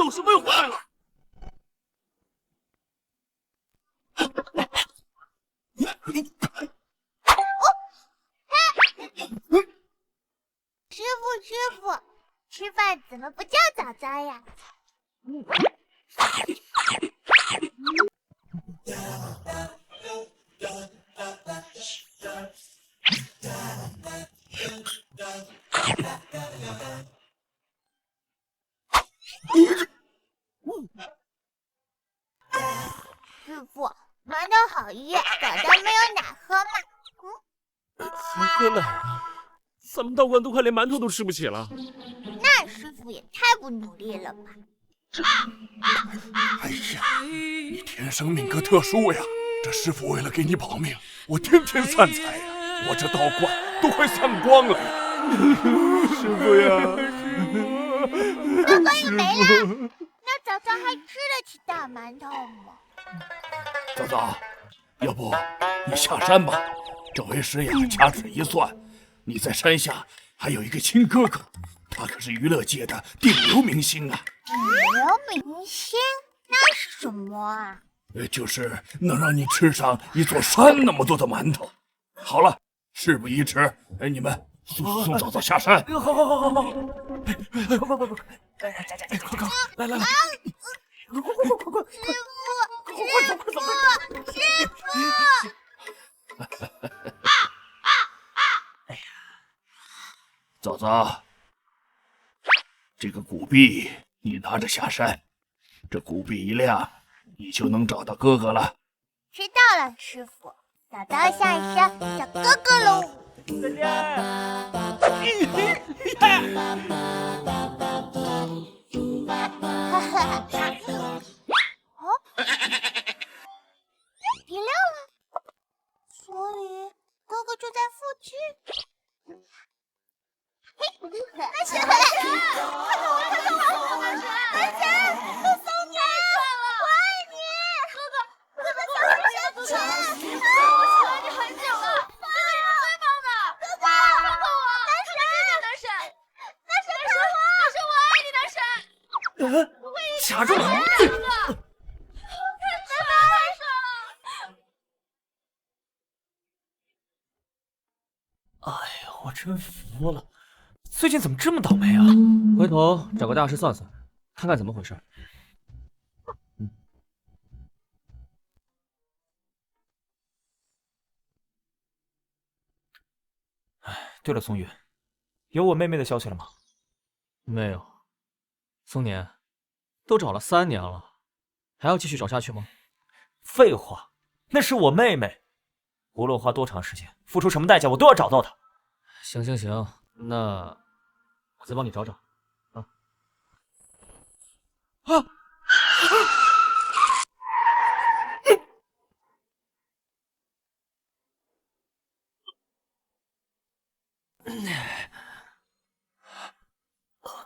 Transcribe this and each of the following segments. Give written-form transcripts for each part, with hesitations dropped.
小师傅又回来了。师傅，吃饭怎么不叫早早呀？师傅，馒头好热，早早没有奶喝吗？还喝奶啊？咱们道观都快连馒头都吃不起了。那师傅也太不努力了吧！哎呀，你天生命格特殊呀！这师傅为了给你保命，我天天散财呀，我这道观都快散光了呀！师傅呀，哥哥也没了，那早早还吃得起大馒头吗？早早，要不你下山吧？这为师呀，掐指一算，你在山下还有一个亲哥哥，他可是娱乐界的顶流明星啊！顶流明星？那是什么啊？就是能让你吃上一座山那么多的馒头。好了，事不宜迟，你们送早早下山。好，快，来，快，师傅！哎呀，早早，这个古币你拿着下山，这古币一亮，你就能找到哥哥了。知道了，师傅。早早下山找哥哥喽。再见。哦，别亮了，所以哥哥就在附近。阿神，快看我！阿神，都送你了，我爱你，哥哥，送你上天！我喜欢你很久了，哥哥你是最棒的，哥哥，放过我！男神，我爱你，男神！卡住了！哎呀，我真服了，最近怎么这么倒霉啊？回头找个大师算算，看看怎么回事。对了，松玉，有我妹妹的消息了吗？没有。松年，都找了3年了，还要继续找下去吗？废话，那是我妹妹，无论花多长时间，付出什么代价，我都要找到她。行，那我再帮你找找。啊！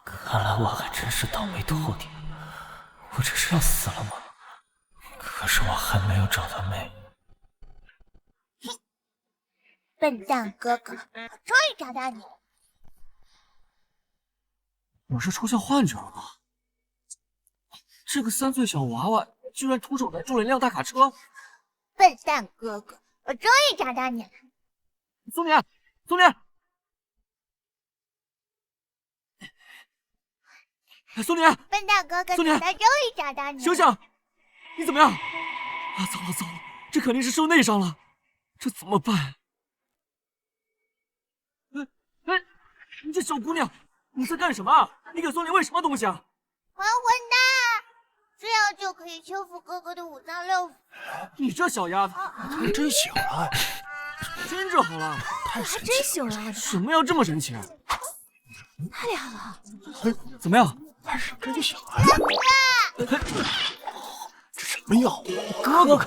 看来我还真是倒霉透顶，我这是要死了吗？可是我还没有找到妹。笨蛋哥哥，我终于找到你了。我是抽象幻觉了吗？这个3岁小娃娃居然徒手逮住了一辆大卡车！笨蛋哥哥，我终于找到你了。松年，松年，笨蛋哥哥，松年，他终于找到你了。醒醒，你怎么样？啊，糟了，这肯定是受内伤了，这怎么办？你这小姑娘，你在干什么？你给松年喂什么东西啊？还混蛋！这样就可以修复哥哥的5脏6腑。你这小丫头，还真醒了，真治好了，还真醒了，什么药这么神奇？太厉害了！怎么样？还是真醒了呀！这什么药？哥哥，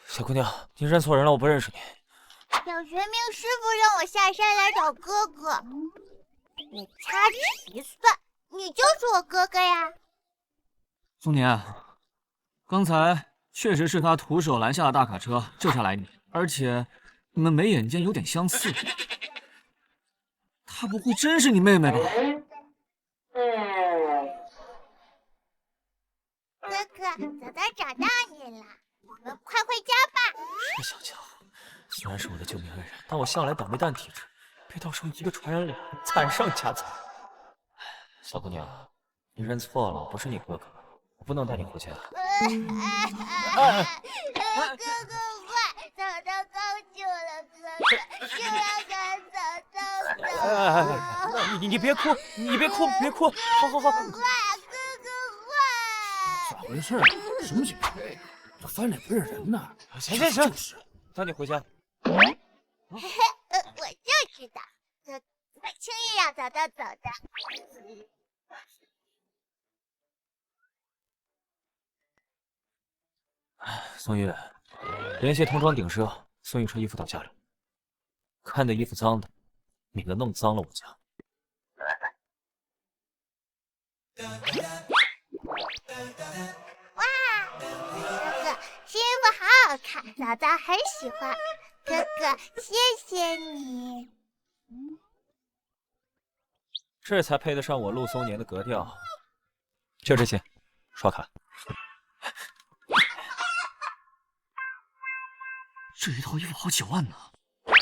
小姑娘，你认错人了，我不认识你。小玄冥师傅让我下山来找哥哥，我掐指一算，你就是我哥哥呀。松年，刚才确实是他徒手拦下了大卡车，救下来你，而且你们眉眼间有点相似。她不会真是你妹妹吧？早早找到你了，我们快回家吧。这小家伙虽然是我的救命恩人，但我向来倒霉蛋体质，被到时候一个传染了，惨上加惨。小姑娘，你认错了，我不是你哥哥，我不能带你回家。哥哥快，早早高救了哥哥，就要赶早早走。你别哭，你别哭，别哭，好。快，哥哥快！咋回事？什么情况？这饭里不是人呢？行，就是带你回家。我就知道，不会轻易让早早走的。宋玉，联系童装顶社送一车衣服到家里。看那衣服脏的，免得弄脏了我家。哇，哥哥，新衣服好好看，早早很喜欢。哥哥，谢谢你。这才配得上我陆松年的格调。就这些，刷卡。这一套衣服好几万呢，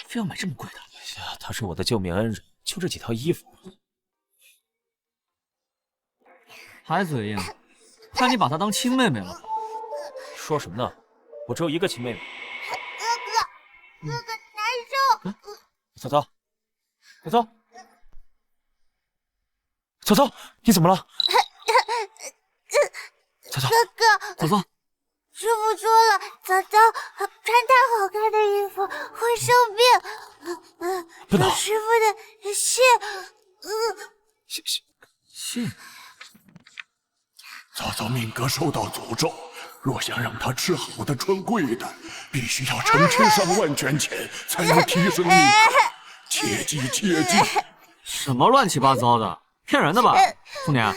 非要买这么贵的？哎呀，他是我的救命恩人，就这几套衣服。还嘴硬，看你把她当亲妹妹了。说什么呢？我只有一个亲妹妹。哥哥难受。早早，你怎么了？早早，哥哥，师傅说了，早早穿太好看的衣服会生病。不能。有师傅的信。信。早早命格受到诅咒，若想让他吃好的穿贵的，必须要成千上万捐钱才能提升命格。切记。什么乱七八糟的，骗人的吧？宋年，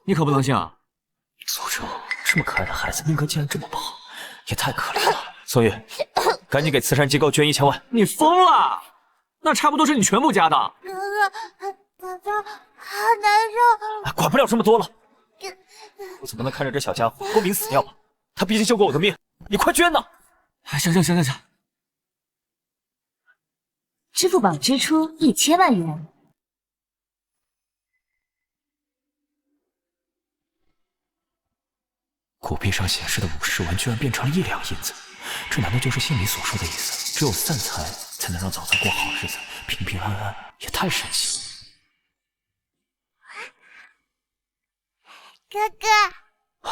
你可不能信啊！诅咒，这么可爱的孩子命格竟然这么不好，也太可怜了。宋玉，赶紧给慈善机构捐1000万！你疯了？那差不多是你全部家的。哥哥，早早好难受。管不了这么多了。我怎么能看着这小家伙不明死掉啊？他毕竟救过我的命，你快捐呐！行，支付宝支出1000万元。古币上显示的50万居然变成了1两银子，这难道就是信里所说的意思？只有散财才能让早早过好日子，平平安安，也太神奇了。哥哥，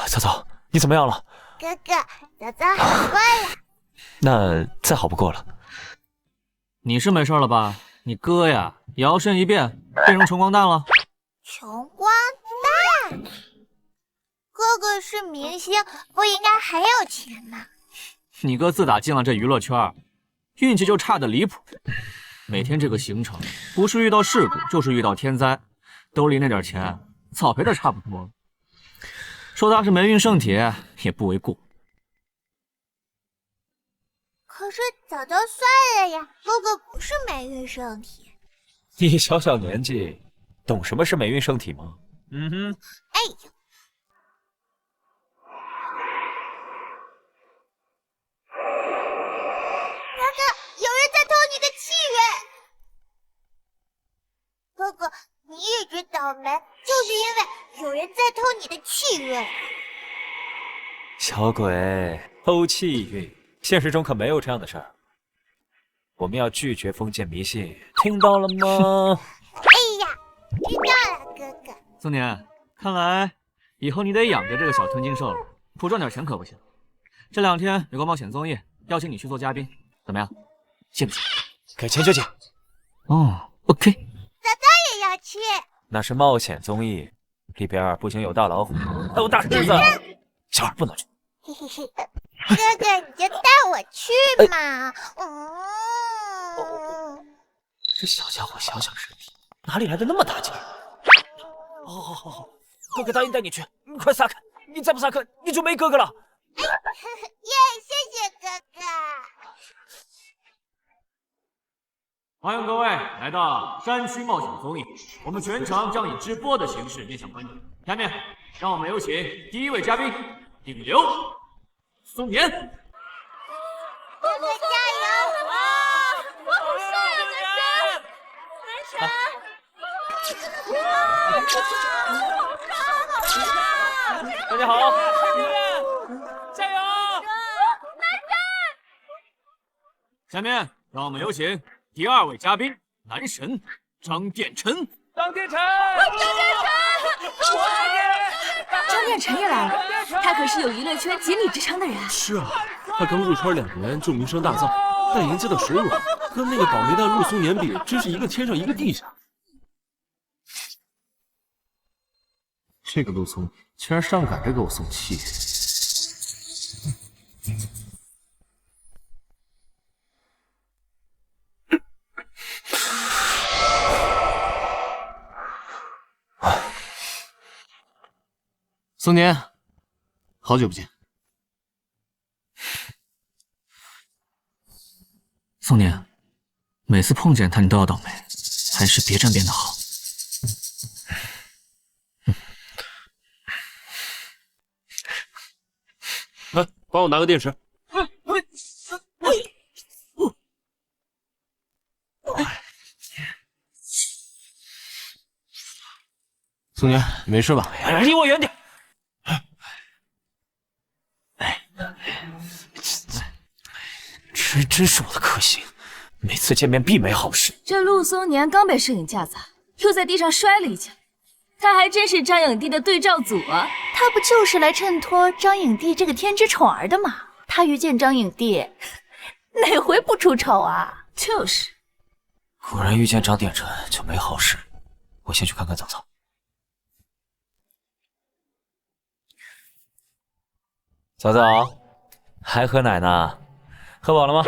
早早，你怎么样了？哥哥，早早好过了。那再好不过了。你是没事了吧？你哥呀，摇身一变变成穷光蛋了。穷光蛋？哥哥是明星，不应该很有钱吗？你哥自打进了这娱乐圈，运气就差得离谱。每天这个行程，不是遇到事故，就是遇到天灾，兜里那点钱早赔的差不多了。说他是霉运圣体也不为过。可是早早算了呀，哥哥不是霉运圣体。你小年纪，懂什么是霉运圣体吗？哎呦！哥哥，有人在偷你的气运。哥哥，你一直倒霉，就是因为有人在偷你的气运。小鬼，偷气运，现实中可没有这样的事儿。我们要拒绝封建迷信，听到了吗？哎呀，知道了，哥哥。宋年，看来以后你得养着这个小吞金兽了，多赚点钱可不行。这2天有个冒险综艺，邀请你去做嘉宾，怎么样？信不信？给钱就进。哦 ，OK。早早也要去。那是冒险综艺，里边不仅有大老虎，还有大狮子。小二不能去。嘿嘿嘿，哥哥，你就带我去嘛。这小家伙小小身体，哪里来的那么大劲儿？好，哥哥答应带你去，你快撒开！你再不撒开，你就没哥哥了。耶，谢谢哥哥。欢迎各位来到山区冒险综艺，我们全程将以直播的形式面向观众。下面，让我们有请第1位嘉宾顶流，松年。哥哥加油！我好帅啊，男神！大家好，加油！下面让我们有请第2位嘉宾男神张殿辰。张殿辰，张殿辰也来了，他可是有娱乐圈锦鲤之称的人啊。是啊，他刚入圈2年就名声大噪，但迎接的收入跟那个倒霉蛋陆松年比，真是一个天上一个地下。这个陆松竟然上赶着给我送气。松年，好久不见。宋年，每次碰见他你都要倒霉，还是别沾边的好。来，帮我拿个电池。松年，你没事吧？离我远点！这真是我的克星，每次见面必没好事。这陆松年刚被摄影架砸，又在地上摔了一跤，他还真是张影帝的对照组啊！他不就是来衬托张影帝这个天之宠儿的吗？他遇见张影帝，哪回不出丑啊？就是，果然遇见张殿辰就没好事。我先去看看早早。早早，还喝奶呢？喝饱了吗？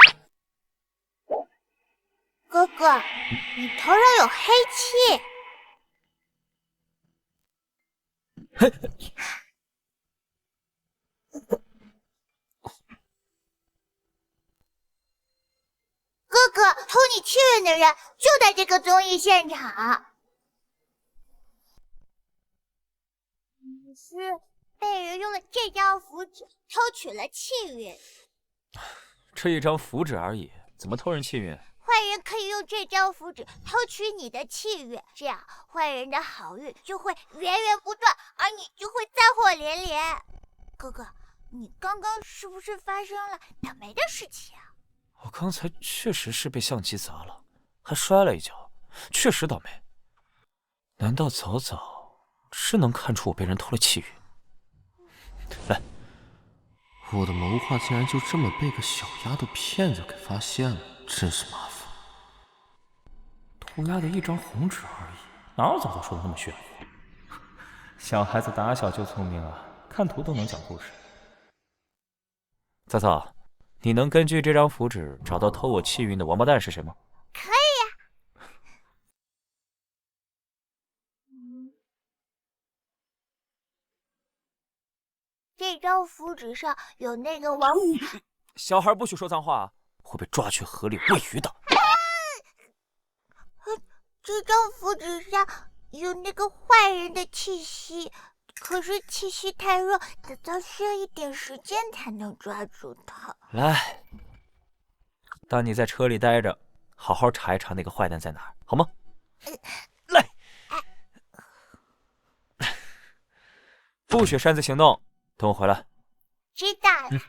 哥哥，你头上有黑气。哥哥，偷你气运的人就在这个综艺现场。你是被人用了这张符纸偷取了气运。这一张符纸而已，怎么偷人气运？坏人可以用这张符纸偷取你的气运，这样坏人的好运就会源源不断，而你就会灾祸连连。哥哥，你刚刚是不是发生了倒霉的事情啊？我刚才确实是被相机砸了，还摔了一跤，确实倒霉。难道早早真能看出我被人偷了气运？来，我的谋划竟然就这么被个小丫头骗子给发现了，真是麻烦。涂鸦的一张红纸而已，哪有早早说的那么炫乎？小孩子打小就聪明啊，看图都能讲故事。早早，你能根据这张符纸找到偷我气运的王八蛋是谁吗？可以呀。这张符纸上有那个王……小孩不许说脏话，会被抓去河里喂鱼的。这张符纸上有那个坏人的气息，可是气息太弱，早早需要一点时间才能抓住他。来，当你在车里待着，好好查一查那个坏蛋在哪儿，好吗？来，不许擅自行动，等我回来。知道了。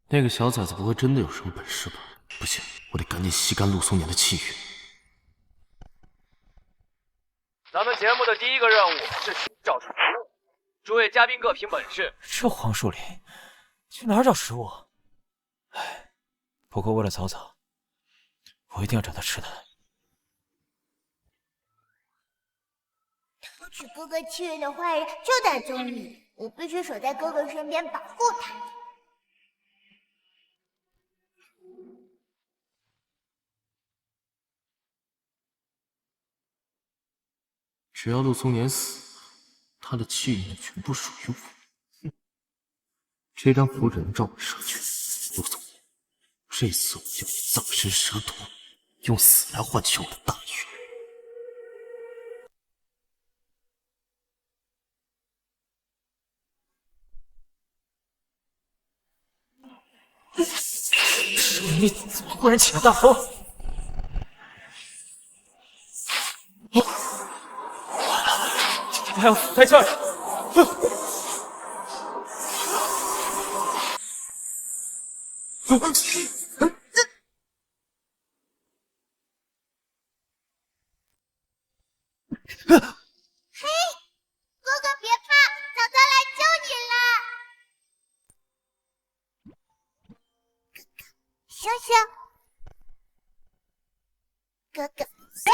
那个小崽子不会真的有什么本事吧？不行，我得赶紧吸干陆松年的气运。咱们节目的第一个任务是寻找食物，诸位嘉宾各凭本事。这黄树林，去哪儿找食物？唉，不过为了早早，我一定要找他吃的。偷取哥哥气运的坏人就在这里，我必须守在哥哥身边保护他。只要陆松年死，他的气运就全部属于我。这张符只能照我设去。陆松年，这次我要你葬身蛇毒，用死来换取我的大运。井里怎么忽然起了大风？今天还要死在这儿！哥哥别怕，嫂嫂来救你了。星星，哥哥，星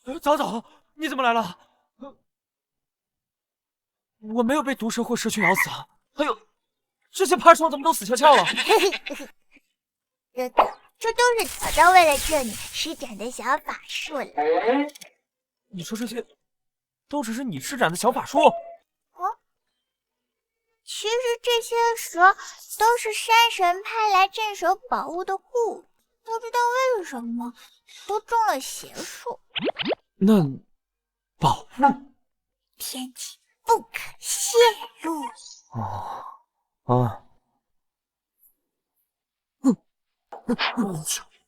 星，早早，你怎么来了？我没有被毒蛇或蛇群咬死啊！还有，这些爬虫怎么都死翘翘了？哥哥，这都是嫂嫂为了救你施展的小法术了。你说这些，都只是你施展的小法术？其实这些蛇都是山神派来镇守宝物的护卫，不知道为什么都中了邪术。那宝物？天机不可泄露。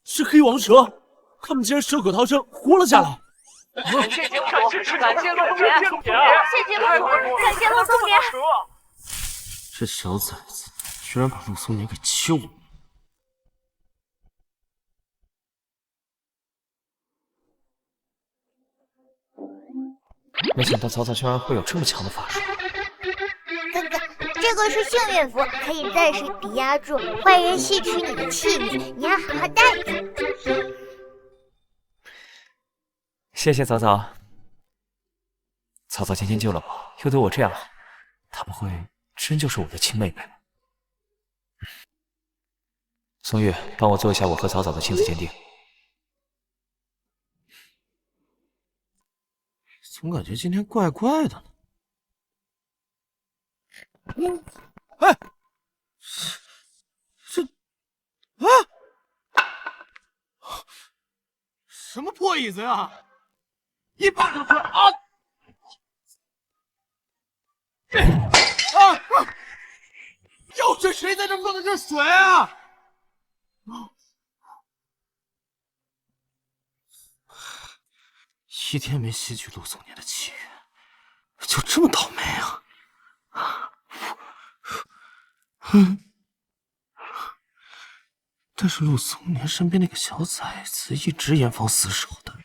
是黑王蛇，他们竟然蛇口逃生，活了下来。感谢陆松年，谢谢陆松年，感谢陆松年。这小崽子居然把陆松年给救了。没想到早早居然会有这么强的法术。哥哥，这个是幸运符，可以暂时抵押住坏人吸取你的气运，你要好好带着。谢谢早早。早早今天救了我，又对我这样好，他不会真就是我的亲妹妹吗？宋玉，帮我做一下我和早早的亲子鉴定。总感觉今天怪怪的呢。哎，什么破椅子呀！一巴掌摔啊！又是谁在这放的这水啊？一天没吸取陆松年的气运，就这么倒霉啊！但是陆松年身边那个小崽子一直严防死守的，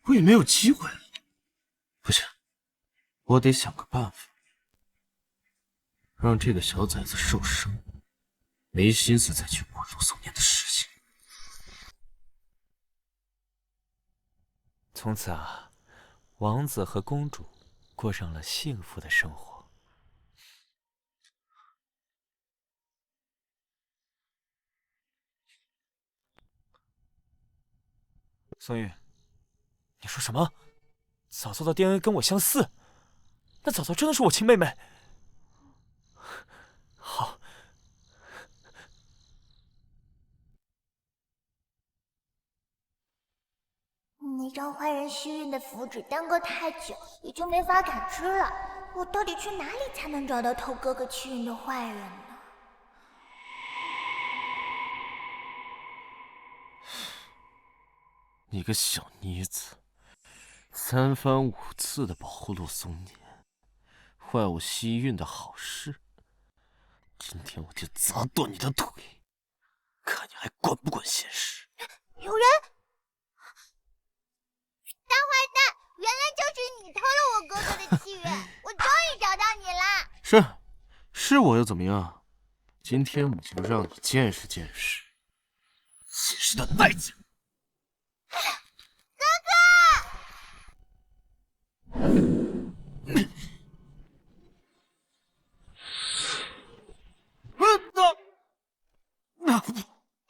我也没有机会了。不行，我得想个办法，让这个小崽子受伤，没心思再去过陆松年的事情。从此啊，王子和公主过上了幸福的生活。宋玉，你说什么？早早的 DNA 跟我相似，那早早真的是我亲妹妹。好，那张坏人吸运的符纸耽搁太久，也就没法感知了。我到底去哪里才能找到偷哥哥气运的坏人呢？你个小妮子，三番五次的保护陆松年，坏我吸运的好事。今天我就砸断你的腿，看你还管不管闲事。有人！大坏蛋，原来就是你偷了我哥哥的气运，我终于找到你啦！是我又怎么样？今天我就让你见识见识现实的代价。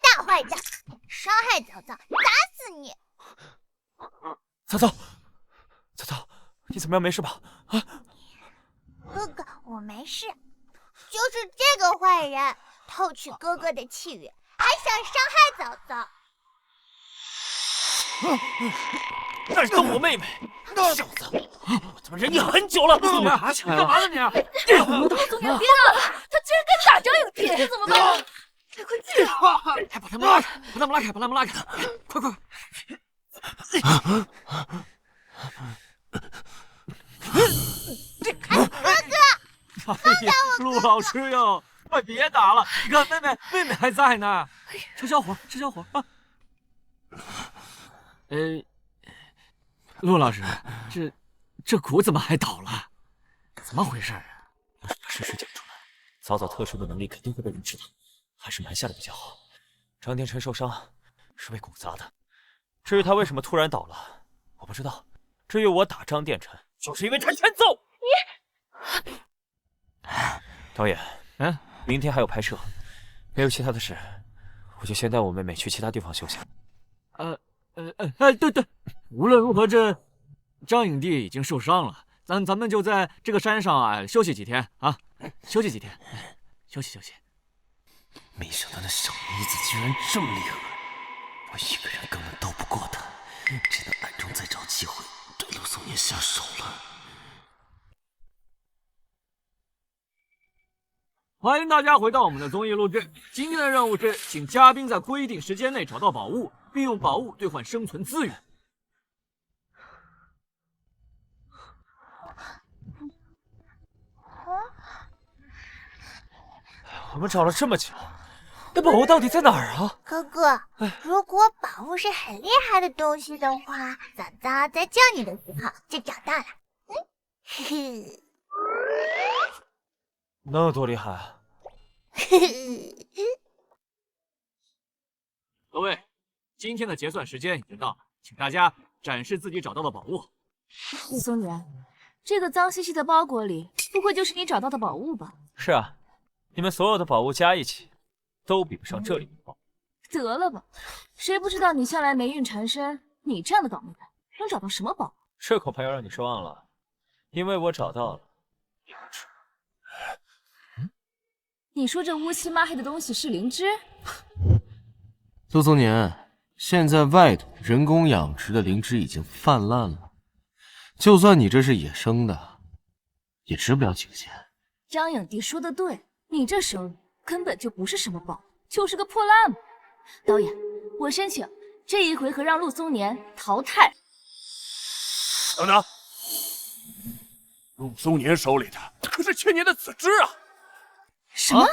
大坏蛋，伤害早早，打死你！早早，早早，你怎么样？没事吧？啊，哥哥，我没事，就是这个坏人偷取哥哥的气运，还想伤害早早。敢动我妹妹，小子！我他妈忍你很久了！打起来了！陆松年别打了，他救敢打张影帝，这怎么办？快去！把他们拉开，把他们拉开，把他们拉开！快快！哎呀，陆老师哟，快别打了！你看妹妹还在呢。车小伙啊！陆老师，这鼓怎么还倒了？怎么回事啊？要是把事实讲出来，早早特殊的能力肯定会被人知道，还是瞒下来比较好。张天辰受伤是被鼓砸的，至于他为什么突然倒了，我不知道。至于我打张殿辰，就是因为他欠揍。你，导演，明天还有拍摄，没有其他的事，我就先带我妹妹去其他地方休息。对，无论如何，这张影帝已经受伤了，咱们就在这个山上啊休息几天啊，休息几天，休息。没想到那小妮子居然这么厉害，我一个人根本斗不过她，只能暗中再找机会对陆松年下手了。欢迎大家回到我们的综艺录制。今天的任务是，请嘉宾在规定时间内找到宝物，并用宝物兑换生存资源。我们找了这么久，那宝物到底在哪儿啊？哥哥，如果宝物是很厉害的东西的话，嫂嫂在叫你的时候就找到了。嘿嘿。那多厉害啊！各位，今天的结算时间已经到了，请大家展示自己找到的宝物。陆松年，这个脏兮兮的包裹里，不会就是你找到的宝物吧？是啊，你们所有的宝物加一起，都比不上这里的宝。得了吧，谁不知道你向来霉运缠身，你这样的倒霉蛋能找到什么宝？这恐怕要让你失望了，因为我找到了灵芝。你说这乌漆抹黑的东西是灵芝？陆松年，现在外头人工养殖的灵芝已经泛滥了，就算你这是野生的，也值不了几个钱。张影帝说的对，你这手里根本就不是什么宝，就是个破烂嘛。导演，我申请这一回合让陆松年淘汰。等等，陆松年手里的可是千年的紫芝啊！什么？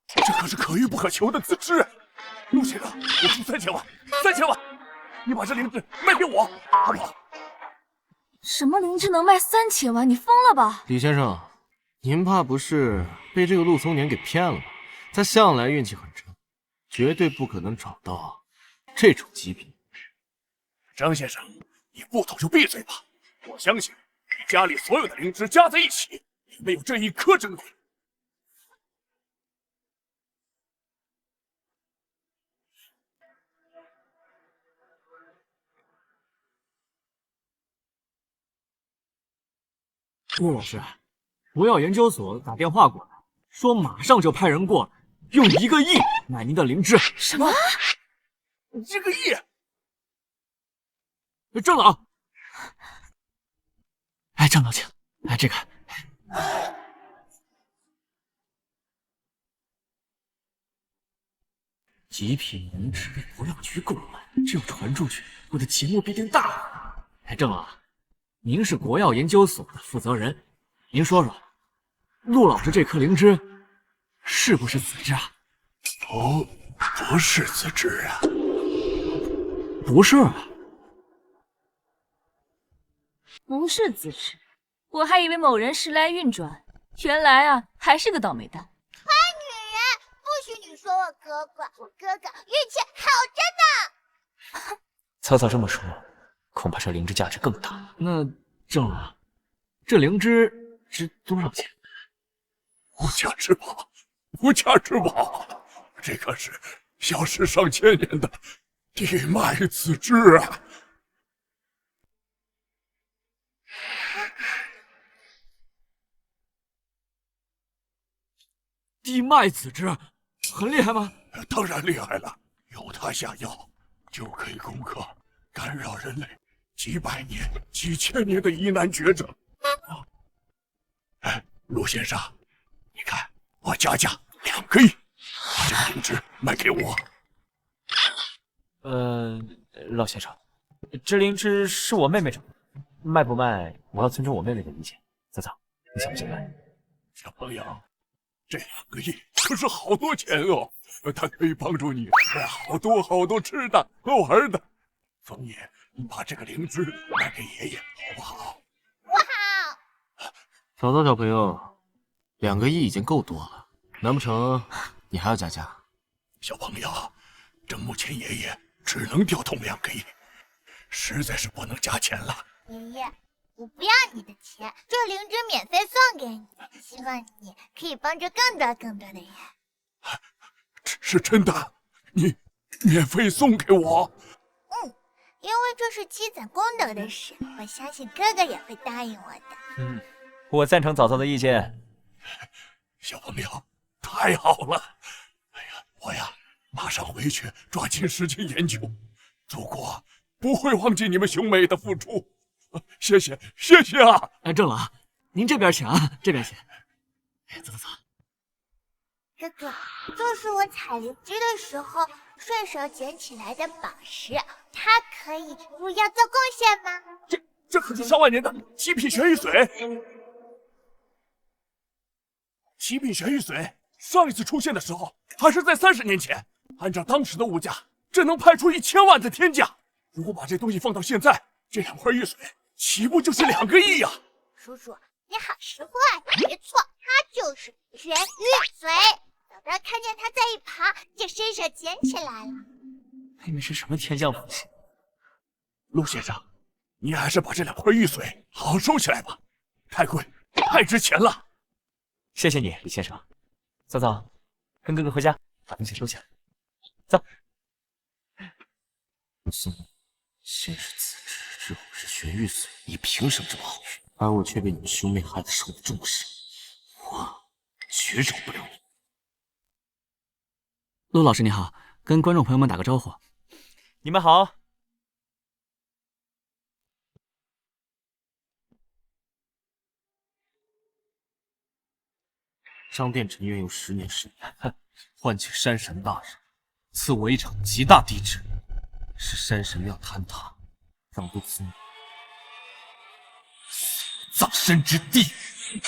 这可是可遇不可求的紫芝！陆先生，我出3000万，3000万，你把这灵芝卖给我，好不好？什么灵芝能卖3000万？你疯了吧？李先生，您怕不是被这个陆松年给骗了吧？他向来运气很差，绝对不可能找到这种极品。张先生，你不懂就闭嘴吧！我相信你家里所有的灵芝加在一起，也没有这一颗珍贵。陆老师，国药研究所打电话过来，说马上就派人过来，用1个亿买您的灵芝。什么？1个亿？郑老，哎，郑老请，哎，这个。极品灵芝被国药局购买，这要传出去，我的节目必定大火。哎，郑老，您是国药研究所的负责人，您说说，陆老师这颗灵芝是不是紫芝啊？不是紫芝啊，不是啊，不是紫芝，我还以为某人时来运转，原来啊还是个倒霉蛋。坏女人，不许你说我哥哥，我哥哥运气好着呢。曹操这么说，恐怕这灵芝价值更大。那郑老，这灵芝值多少钱？无价之宝，无价之宝，这可是消失上千年的地脉紫芝啊！地脉紫芝很厉害吗？当然厉害了，有它下药，就可以攻克干扰人类几百年、几千年的疑难绝症。哎，陆先生，你看，我加价2个亿，把这个灵芝卖给我。老先生，这灵芝是我妹妹种的，卖不卖我要尊重我妹妹的意见。早早，你想不想买？小朋友，这2个亿可是好多钱哦，它可以帮助你买好多好多吃的和玩的。所以，你把这个灵芝卖给爷爷，好不好？不好。早早小朋友，2个亿已经够多了，难不成你还要加价？小朋友，这目前爷爷只能调动2个亿，实在是不能加钱了。爷爷，我不要你的钱，这灵芝免费送给你，希望你可以帮助更多的人。是真的？你免费送给我？因为这是积攒功德的事，我相信哥哥也会答应我的。我赞成早早的意见。小朋友，太好了！哎呀，我呀，马上回去抓紧时间研究。祖国不会忘记你们兄妹的付出。谢谢，谢谢啊！哎，郑老，您这边请啊，这边请。哎，走。哥哥，这是我采灵芝的时候顺手捡起来的宝石，它可以为要做贡献吗？这可是上万年的极品玄玉髓。极品玄玉髓上一次出现的时候还是在30年前，按照当时的物价，这能拍出1000万的天价。如果把这东西放到现在，这2块玉髓起步就是2个亿呀！叔叔，你好实惠。没错，它就是玄玉髓。早早看见它在一旁，就伸手捡起来了。妹妹是什么天降福气？陆先生，你还是把这2块玉髓好好收起来吧，太贵，太值钱了。谢谢你，李先生。早早，跟哥哥回家，把东西收起来。走。宋，先是紫芝，之后是玄玉髓，你凭什么这么好运？而我却被你们兄妹害得受了重伤，我绝饶不了你。陆老师你好，跟观众朋友们打个招呼。你们好。张殿臣愿用10年时间，换取山神大人赐我一场极大地震，使山神庙坍塌，让陆宗葬身之地狱。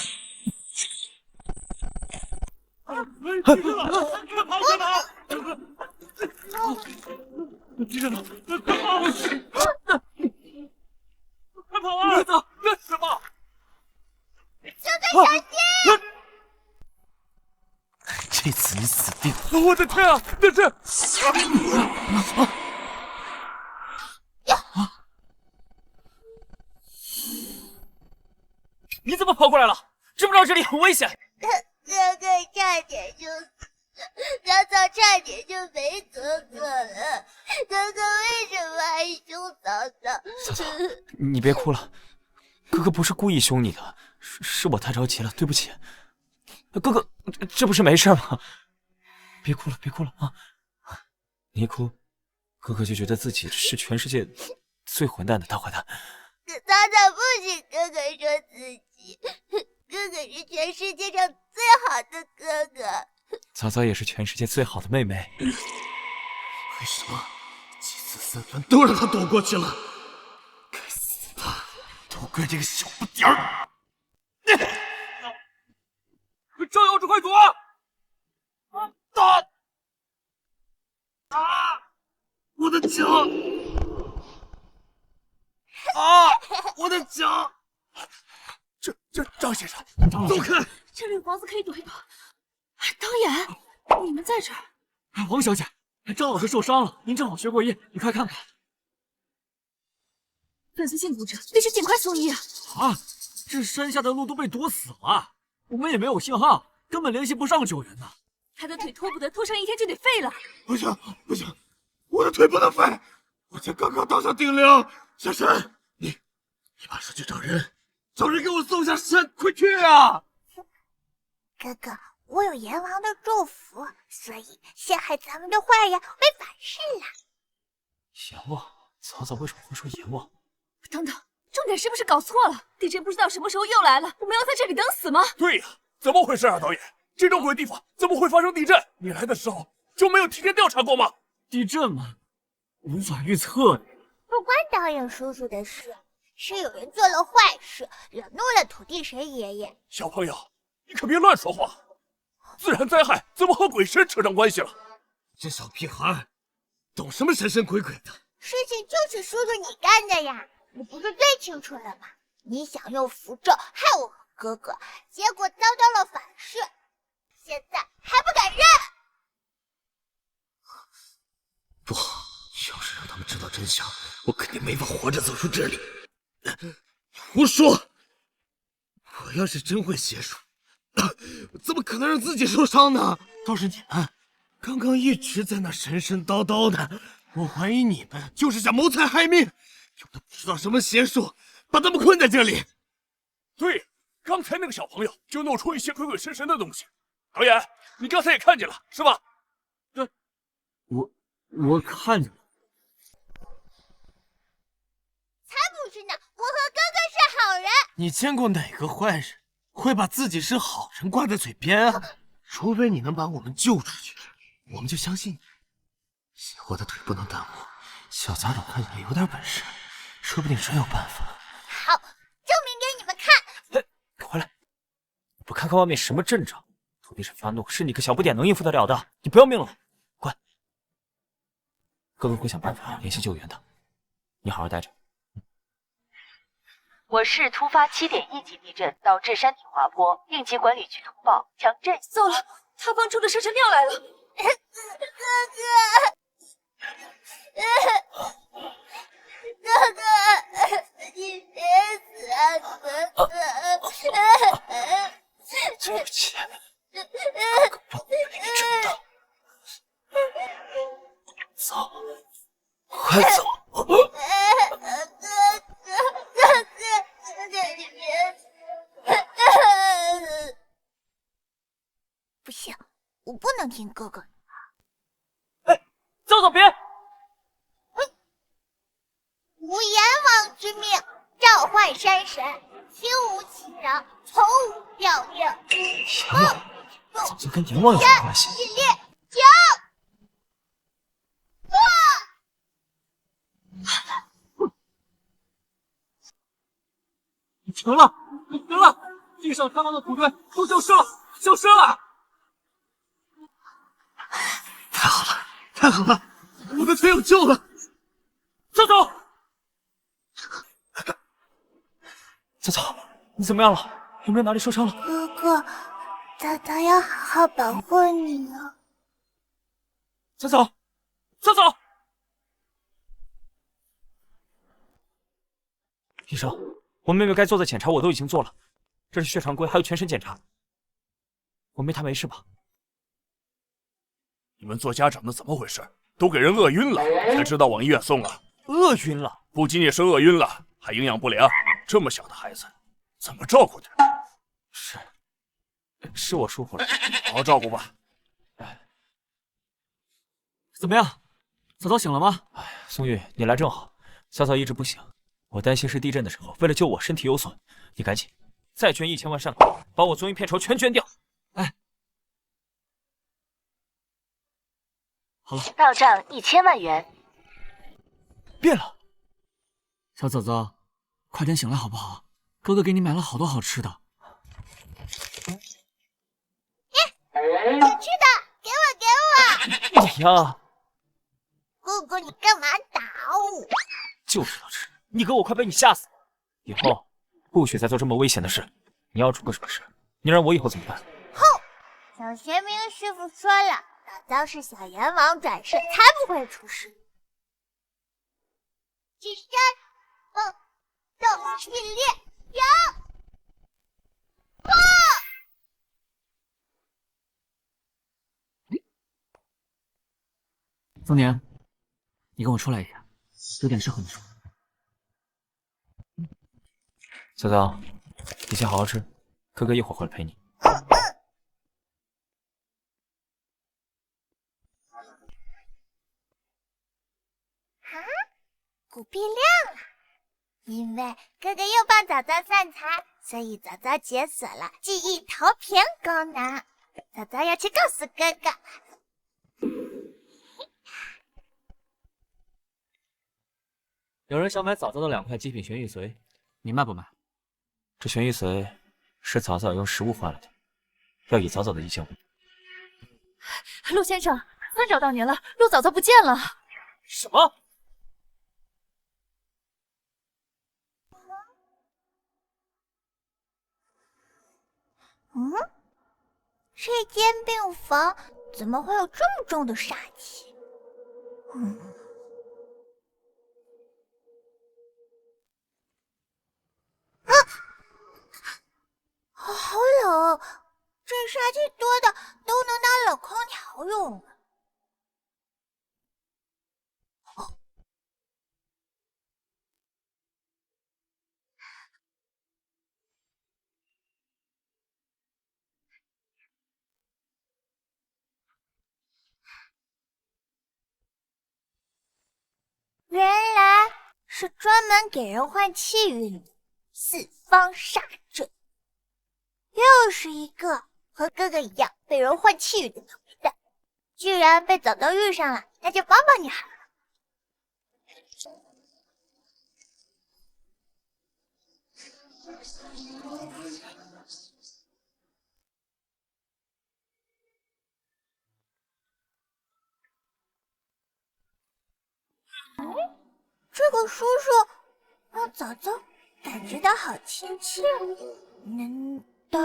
快跑！快跑啊！走，干什么？哥哥小心！这次你死定了！我的天啊！这是……你怎么跑过来了？知不知道这里很危险？哥哥差点就死，早早差点就没哥哥了。哥哥为什么还凶早早？早早，你别哭了，哥哥不是故意凶你的，是我太着急了，对不起。哥哥，这不是没事吗？别哭了，别哭了啊！你一哭，哥哥就觉得自己是全世界最混蛋的大坏蛋。早早不许哥哥说自己，哥哥是全世界上最好的哥哥。早早也是全世界最好的妹妹。为什么几次3番都让他躲过去了？该死的，都怪这个小不点儿！赵有志，快躲！我的脚！我的脚！张先生，走开！这里房子可以躲一躲。导演，你们在这儿？王小姐，张老师受伤了，您正好学过医，你快看看。粉碎性骨折，必须尽快送医啊！这山下的路都被堵死了，我们也没有信号，根本联系不上救援呢。他的腿拖不得，拖上1天就得废了。不行，我的腿不能废，我才刚刚当上顶领。小神，你马上去找人给我送下山，快去啊！哥哥，我有阎王的祝福，所以陷害咱们的坏人会反噬了。阎王？早早为什么会说阎王？等等，重点是不是搞错了？地震不知道什么时候又来了，我们要在这里等死吗？对呀，怎么回事啊，导演？这种鬼地方怎么会发生地震？你来的时候就没有提前调查过吗？地震嘛，无法预测的。不关导演叔叔的事，是有人做了坏事，惹怒了土地神爷爷。小朋友，你可别乱说话。自然灾害怎么和鬼神扯上关系了？这小屁孩，懂什么神神鬼鬼的？事情就是叔叔你干的呀，你不是最清楚了吗？你想用符咒害我和哥哥，结果遭到了反噬，现在还不敢认。不好，要是让他们知道真相，我肯定没法活着走出这里。胡说！我要是真会邪术，怎么可能让自己受伤呢？倒是你们，刚刚一直在那神神叨叨的，我怀疑你们就是想谋财害命，有的不知道什么邪术，把他们困在这里。对，刚才那个小朋友就弄出一些鬼鬼神神的东西。导演，你刚才也看见了是吧？对，我看见了。才不是呢，我和哥哥是好人。你见过哪个坏人会把自己是好人挂在嘴边啊？除非你能把我们救出去，我们就相信你。邪火的腿不能耽误，小杂种看起来有点本事，说不定真有办法。好，证明给你们看。回来！你不看看外面什么阵仗？土地神发怒是你个小不点能应付得了的，你不要命了！滚！哥哥会想办法联系救援的，你好好待着。我市突发7.1级地震，导致山体滑坡，应急管理局通报强震。糟了，塌方出的生辰庙来了！哥哥，你别死啊，哥哥！对不起，哥哥不会被你整的。走，快走！不行，我不能听哥哥。走，别！无阎王之命，召唤山神，轻无其扰，从无吊应。这跟阎王有什么关系？起立，停！停了，停了！地上塌方的土堆都消失了，消失了！太好了，太好了，我的腿有救了！走走，走走，你怎么样了？有没有哪里受伤了？哥哥，早早要好好保护你哦。走走，走走。医生，我妹妹该做的检查我都已经做了，这是血常规，还有全身检查。我妹她没事吧？你们做家长的怎么回事？都给人饿晕了，才知道往医院送啊！饿晕了？不仅仅是饿晕了，还营养不良。这么小的孩子，怎么照顾的？是我疏忽了，好好照顾吧。怎么样，早早醒了吗？松玉，你来正好。早早一直不醒，我担心是地震的时候，为了救我身体有损，你赶紧再捐1000万善款，把我宗一片酬全捐掉。好了，到账1000万元。变了，小枣子，快点醒来好不好？哥哥给你买了好多好吃的。想吃的，给我！你呀，哥哥，你干嘛打我？就知道吃，你哥我快被你吓死了。以后不许再做这么危险的事。你要出个什么事，你让我以后怎么办？小玄冥师傅说了，早早是小阎王转世，才不会出事。起身，动，起立，停！宗年，你跟我出来一下，有点事和你说。早早，你先好好吃，哥哥一会儿回来陪你。谷壁亮了，因为哥哥又帮早早算财，所以早早解锁了记忆投屏功能。早早要去告诉哥哥。有人想买早早的2块极品玄玉髓，你卖不卖？这玄玉髓是早早用实物换来的，要以早早的意见为准。陆先生，算找到您了，陆早早不见了。什么？嗯，这间病房怎么会有这么重的煞气？好冷，这煞气多的都能当冷空调用了。原来是专门给人换气运的四方煞阵，又是一个和哥哥一样被人换气运的倒霉蛋。既然被早早遇上了，那就帮帮你好了。这个叔叔让早早感觉到好亲切，难道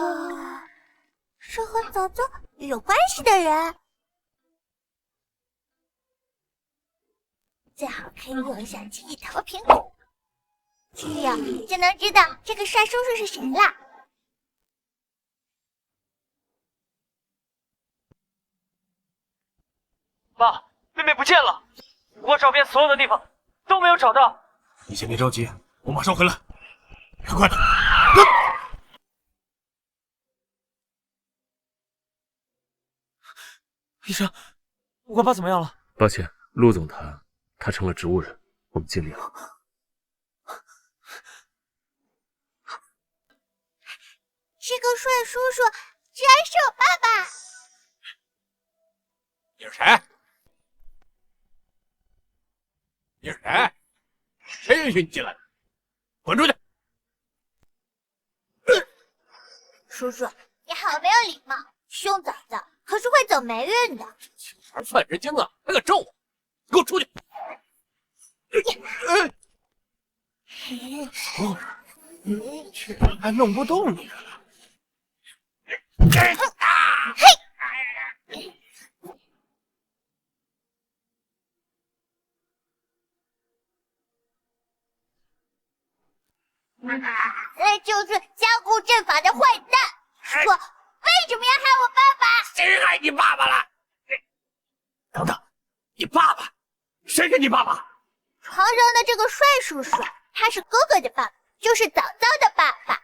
是和早早有关系的人？最好可以用一下记忆投屏，这样就能知道这个帅叔叔是谁啦。爸，妹妹不见了，我找遍所有的地方都没有找到。你先别着急，我马上回来。快点！医生，我爸怎么样了？抱歉，陆总他成了植物人，我们尽力了。这个帅叔叔居然是我爸爸！你是谁？你是谁？谁允许你进来的？滚出去！叔叔，你好没有礼貌，凶早早可是会走霉运的。还犯人精啊，还敢咒我！给我出去！居然还弄不动你了！那就是加固阵法的坏蛋，说为什么要害我爸爸？谁害你爸爸了？等等，你爸爸？谁是你爸爸？床上的这个帅叔叔，他是哥哥的爸爸，就是早早的爸爸。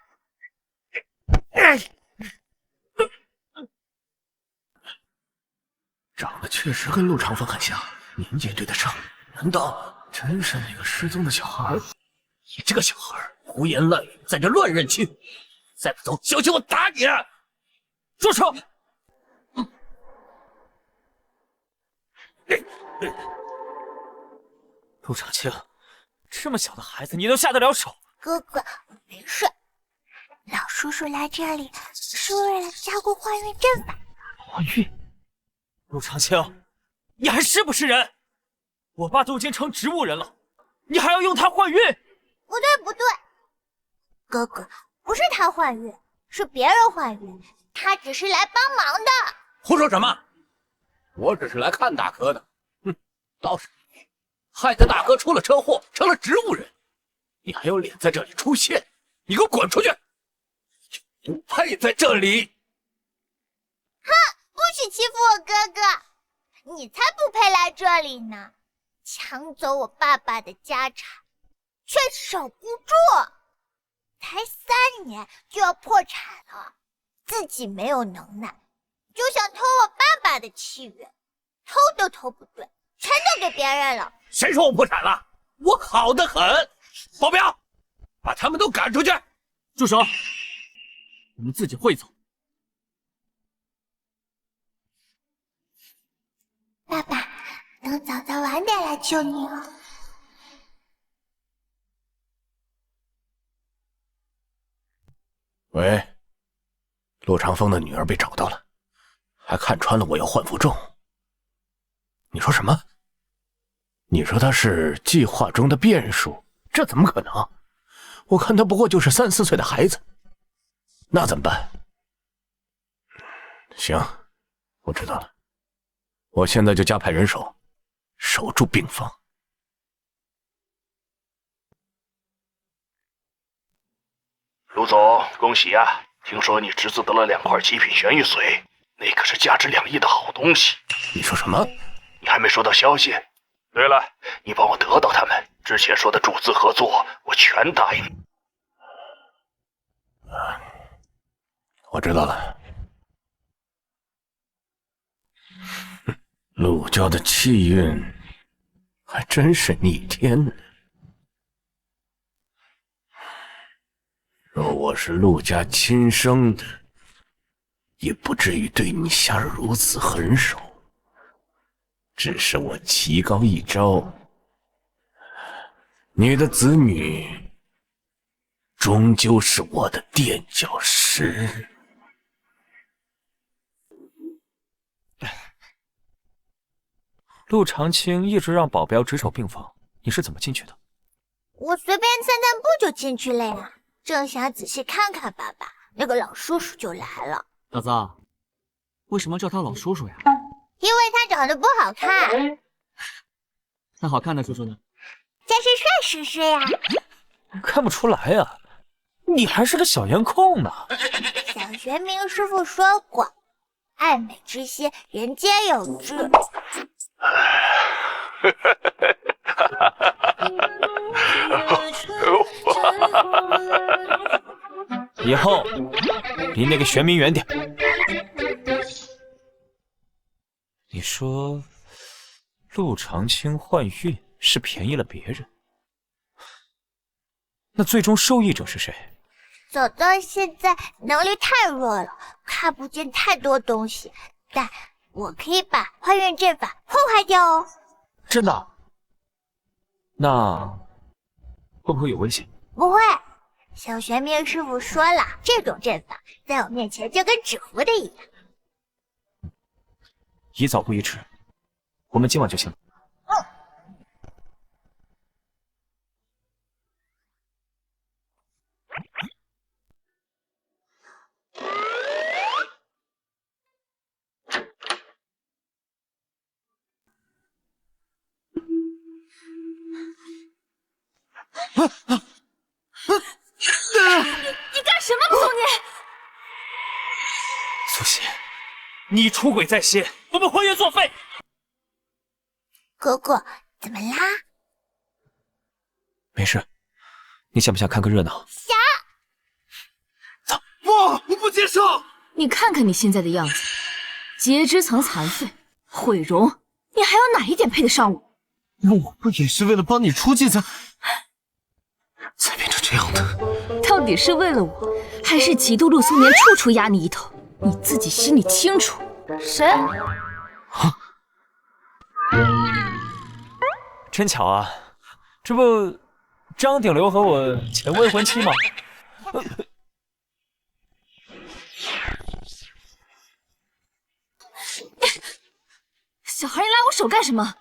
长得确实跟陆长风很像，年纪对得上，难道真是那个失踪的小孩？你这个小孩胡言乱语，在这乱认亲，再不走，小心我打你！住手！陆长青，这么小的孩子你都下得了手？哥哥，我没事。老叔叔来这里是为了加固换运阵法。换运？陆长青，你还是不是人？我爸都已经成植物人了，你还要用他换运？不对不对，哥哥不是他换运，是别人换运，他只是来帮忙的。胡说什么？我只是来看大哥的。倒是你，害得大哥出了车祸，成了植物人，你还有脸在这里出现？你给我滚出去！你不配在这里！哼，不许欺负我哥哥，你才不配来这里呢！抢走我爸爸的家产，却守不住，才3年就要破产了，自己没有能耐，就想偷我爸爸的气运，偷都偷不对，全都给别人了。谁说我破产了？我好得很！保镖，把他们都赶出去！住手！我们自己会走。爸爸，等早早晚点来救你哦。喂，陆长风的女儿被找到了，还看穿了我要换符咒。你说什么？你说他是计划中的变数？这怎么可能？我看他不过就是3、4岁的孩子，那怎么办？行，我知道了，我现在就加派人手，守住病房。陆总，恭喜啊！听说你侄子得了2块极品玄玉髓，那可是价值2亿的好东西。你说什么？你还没收到消息？对了，你帮我得到他们之前说的注资合作，我全答应。我知道了。陆家的气运还真是逆天呢。若我是陆家亲生的，也不至于对你下如此狠手。只是我棋高一招，你的子女终究是我的垫脚石。陆长青一直让保镖值守病房，你是怎么进去的？我随便散散步就进去了呀，正想仔细看看爸爸，那个老叔叔就来了。小子，为什么叫他老叔叔呀？因为他长得不好看。那好看的叔叔呢？这是帅叔叔呀。看不出来呀，你还是个小颜控呢。小玄冥师傅说过，爱美之心，人皆有之。以后离那个玄冥远点。你说陆长青换运是便宜了别人，那最终受益者是谁？早到现在能力太弱了，看不见太多东西，但我可以把换运阵法破坏掉哦。真的？那会不会有危险？不会，小玄冥师傅说了，这种阵法在我面前就跟纸糊的一样。宜早不宜迟，我们今晚就行了。你干什么，陆松年？苏邪，你出轨在先，我们还原作废。哥哥，怎么啦？没事，你想不想看个热闹？想。走。不，我不接受！你看看你现在的样子，截肢层残废，毁容，你还有哪一点配得上我？那我不也是为了帮你出气才变成这样的？到底是为了我，还是嫉妒陆松年处处压你一头？你自己心里清楚。谁？真巧啊，这不张鼎流和我前未婚妻吗？小孩，你拉我手干什么？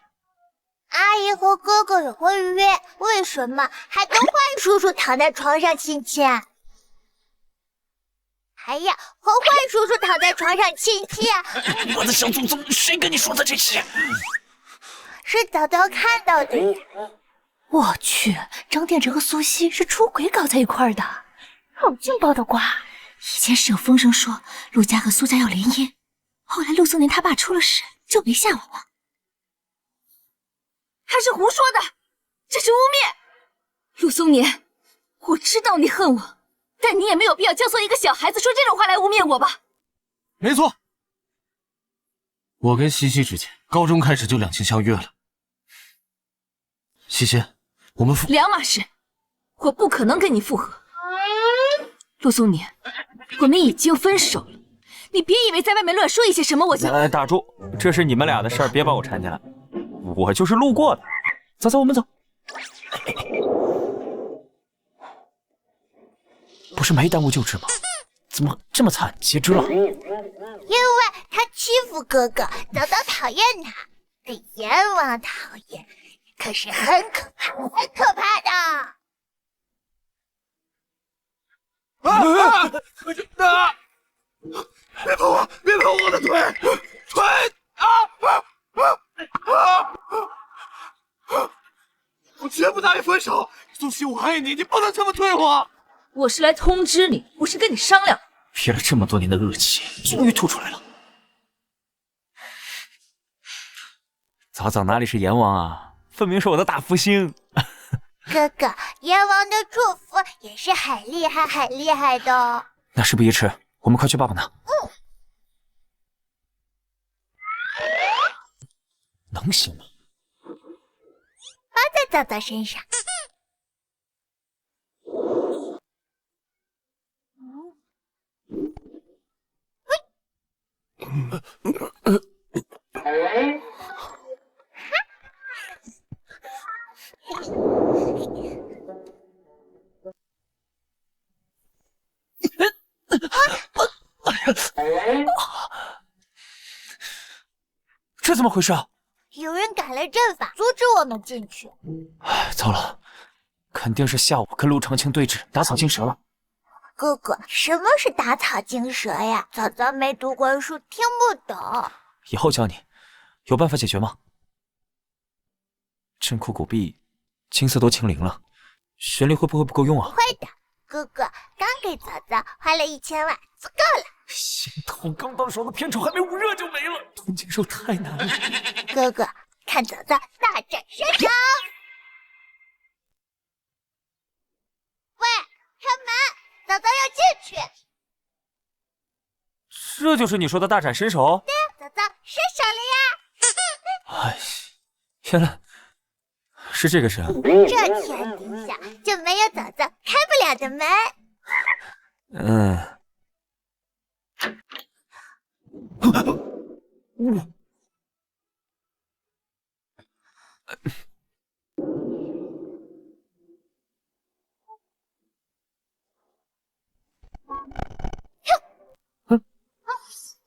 阿姨和哥哥有婚约，为什么还跟坏叔叔躺在床上亲亲？还要和坏叔叔躺在床上亲亲？我的小祖宗，谁跟你说的这些？是早早看到的。我去，张殿哲和苏西是出轨搞在一块儿的，好劲爆的瓜！以前是有风声说陆家和苏家要联姻，后来陆松年他爸出了事，就没下文了。他是胡说的，这是污蔑！陆松年，我知道你恨我，但你也没有必要教唆一个小孩子说这种话来污蔑我吧？没错，我跟西西之间高中开始就两情相悦了。西西，我们两码事，我不可能跟你复合。陆松年，我们已经分手了，你别以为在外面乱说一些什么我就……打住！这是你们俩的事儿，别把我掺进来。我就是路过的。走走，我们走。不是没耽误救治吗？怎么这么惨，截肢了？因为他欺负哥哥，早早讨厌他，被阎王讨厌，可是很可怕，很可怕的。别碰我！别碰我的腿！腿！我绝不答应分手。苏西，我爱你，你不能这么对我。我是来通知你，不是跟你商量。憋了这么多年的恶气，终于吐出来了。早早哪里是阎王啊，分明是我的大福星。哥哥，阎王的祝福也是很厉害、很厉害的哦。那事不宜迟，我们快去爸爸那。能行吗？包在早早身上。这怎么回事啊？有人改了阵法，阻止我们进去。哎，糟了，肯定是下午跟陆长青对峙，打草惊蛇了。哥哥，什么是打草惊蛇呀？早早没读过书，听不懂。以后教你，有办法解决吗？镇库古币，金色都清零了，玄力会不会不够用啊？会的，哥哥刚给早早花了1000万，足够了。心痛，刚到手的片酬还没捂热就没了，同情受太难了。哥哥，看早早大展身手！喂，开门，早早要进去。这就是你说的大展身手？对呀，早早伸手了呀。哎，原来是这个神。这天底下就没有早早开不了的门。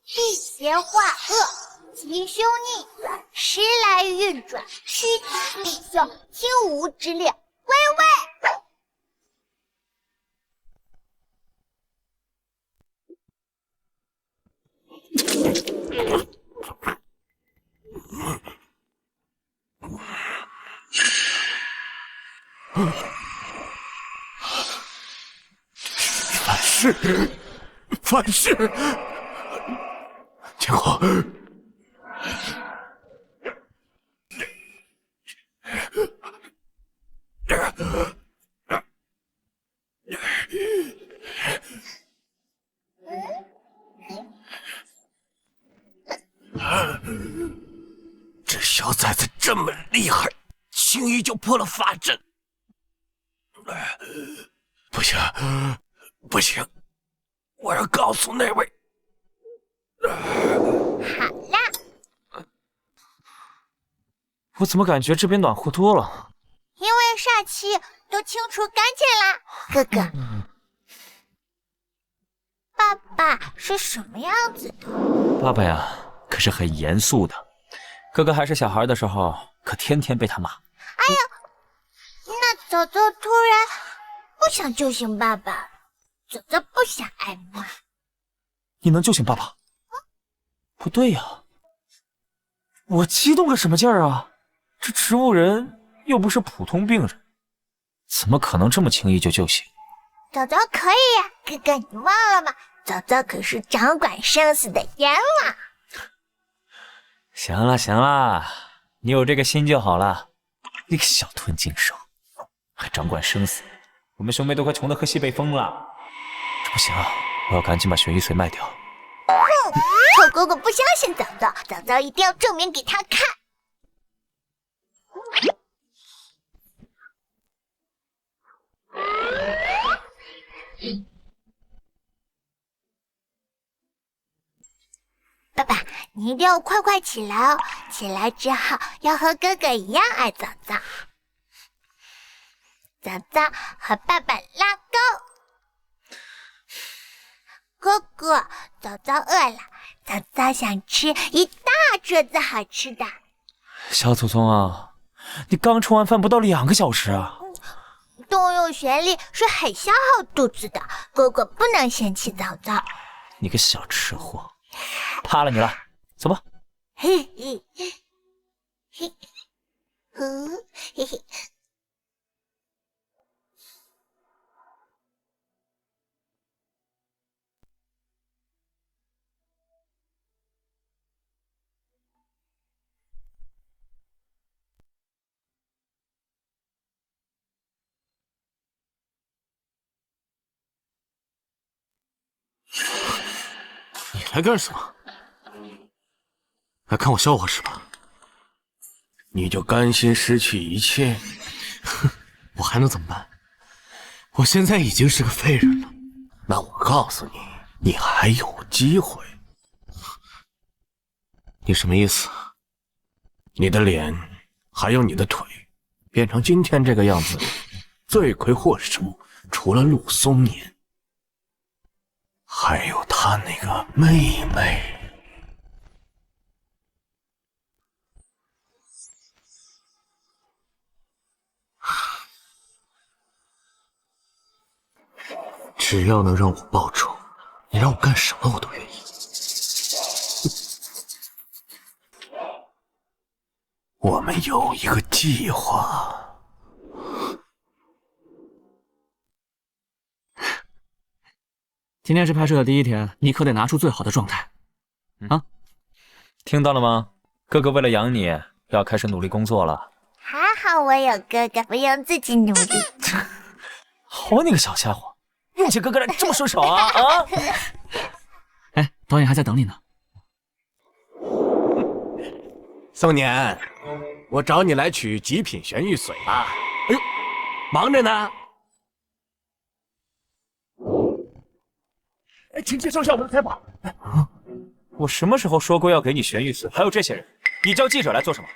辟邪化恶，吉凶逆转，时来运转，趋吉避凶，听吾之令，微微。反噬！结果，这小崽子这么厉害，轻易就破了法阵。不行，不行！我要告诉那位。好啦，我怎么感觉这边暖和多了？因为煞气都清除干净啦。哥哥，爸爸是什么样子的？爸爸呀，可是很严肃的。哥哥还是小孩的时候，可天天被他骂。哎呀，那早早突然不想救醒爸爸，早早不想挨骂。你能救醒爸爸？不对呀，我激动个什么劲儿啊？这植物人又不是普通病人，怎么可能这么轻易就救醒？早早可以呀，哥哥你忘了吗？早早可是掌管生死的阎王。行了行了，你有这个心就好了。你个小吞金兽，还掌管生死，我们兄妹都快穷得喝西北风了。这不行啊，我要赶紧把玄玉髓卖掉。臭哥哥不相信早早，早早一定要证明给他看。你一定要快快起来哦！起来之后要和哥哥一样爱早早。早早和爸爸拉钩。哥哥，早早饿了，早早想吃一大桌子好吃的。小祖宗啊，你刚吃完饭不到2个小时啊！动用玄力是很消耗肚子的，哥哥不能嫌弃早早。你个小吃货，怕了你了，走吧。嘿嘿嘿，嘿嘿。你来干什么？来看我笑话是吧？你就甘心失去一切？哼，我还能怎么办？我现在已经是个废人了。那我告诉你，你还有机会。你什么意思？你的脸还有你的腿，变成今天这个样子，罪魁祸首除了陆松年，还有他那个妹妹。只要能让我报仇，你让我干什么我都愿意。我们有一个计划。今天是拍摄的第1天，你可得拿出最好的状态。啊，听到了吗？哥哥为了养你，要开始努力工作了。还好我有哥哥，不用自己努力。好你个小家伙，用起哥哥来这么顺手啊啊！哎，导演还在等你呢。宋年，我找你来取极品玄玉髓了。哎呦，忙着呢。请介绍一下我们的采访。我什么时候说过要给你玄玉髓？还有这些人，你叫记者来做什么？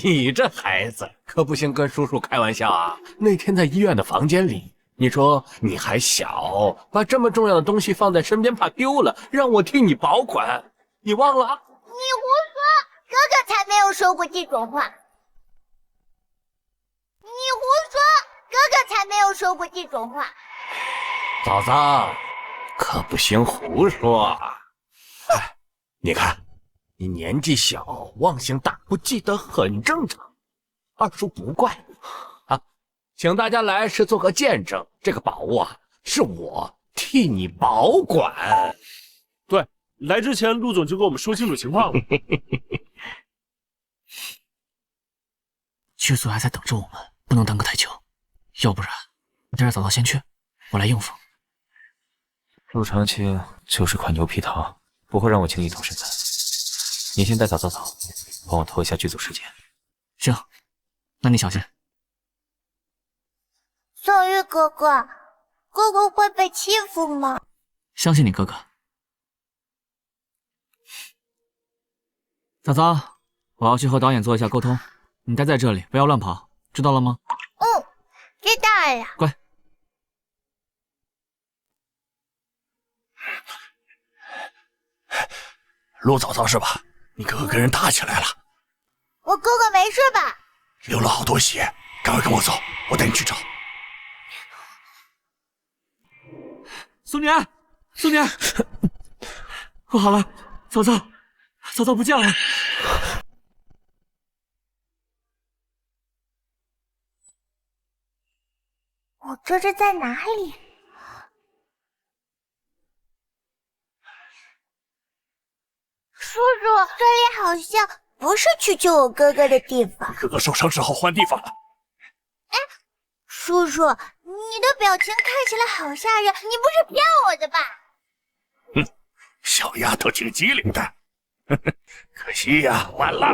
你这孩子可不行，跟叔叔开玩笑啊！那天在医院的房间里，你说你还小，把这么重要的东西放在身边怕丢了，让我替你保管，你忘了？你胡说，哥哥才没有说过这种话。你胡说，哥哥才没有说过这种话。嫂子，可不行胡说。哎，你看，你年纪小，忘性大，不记得很正常，二叔不怪你啊。请大家来是做个见证，这个宝物啊，是我替你保管。对，来之前陆总就跟我们说清楚情况了。剧组还在等着我们，不能耽搁太久，要不然你带着早早先去，我来应付。陆长青就是块牛皮糖，不会让我轻易动身的。你先带早早走，帮我拖一下剧组时间。行，那你小心。宋玉哥哥，哥哥会被欺负吗？相信你哥哥。早早，我要去和导演做一下沟通，你待在这里，不要乱跑，知道了吗？嗯，知道了。乖。陆早早是吧？你哥哥跟人打起来了，我哥哥没事吧？流了好多血，赶快跟我走，我带你去找。苏年，苏年，我好了，早早，早早不见了。我这是在哪里？叔叔，这里好像不是去救我哥哥的地方。哥哥受伤只好换地方了。哎，叔叔，你的表情看起来好吓人，你不是骗我的吧？哼，小丫头挺机灵的，可惜呀，晚了。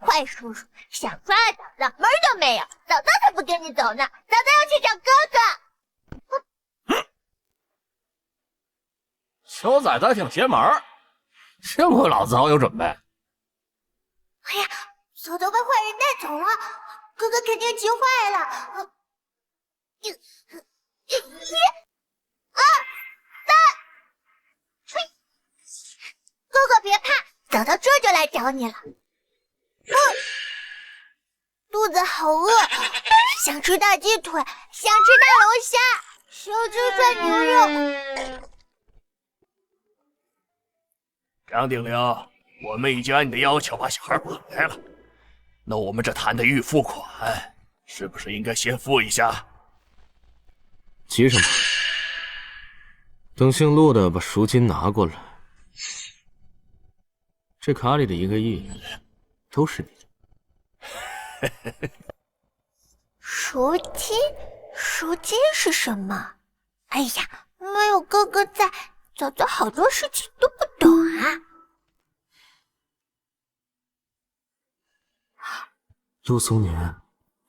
坏怪叔叔，想抓嫂嫂门儿都没有，嫂嫂才不跟你走呢，嫂嫂要去找哥哥。小崽子挺邪门儿，幸亏老子早有准备。哎呀，嫂嫂被坏人带走了，哥哥肯定急坏了。1、2、3，吹！哥哥别怕，嫂嫂这就来找你了。肚子好饿，想吃大鸡腿，想吃大龙虾，想吃涮牛肉。张鼎玲，我们已经按你的要求把小孩绑来了，那我们这谈的预付款，是不是应该先付一下？急什么？等姓陆的把赎金拿过来，这卡里的1个亿都是你的。赎金？赎金是什么？哎呀，没有哥哥在，嫂嫂好多事情都不懂啊。陆松年，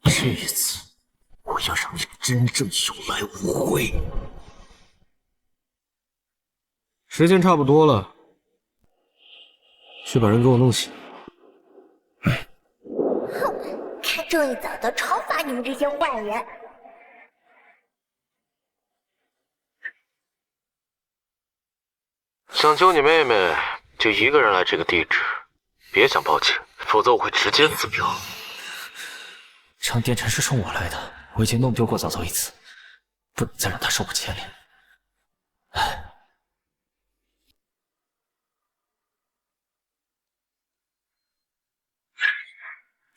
这一次我要让你真正有来无回。时间差不多了，去把人给我弄醒。哼，看正义嫂嫂惩罚你们这些坏人。想救你妹妹，就一个人来这个地址，别想报警，否则我会直接死掉。张殿辰是冲我来的，我已经弄丢过早早一次，不能再让他受我牵连。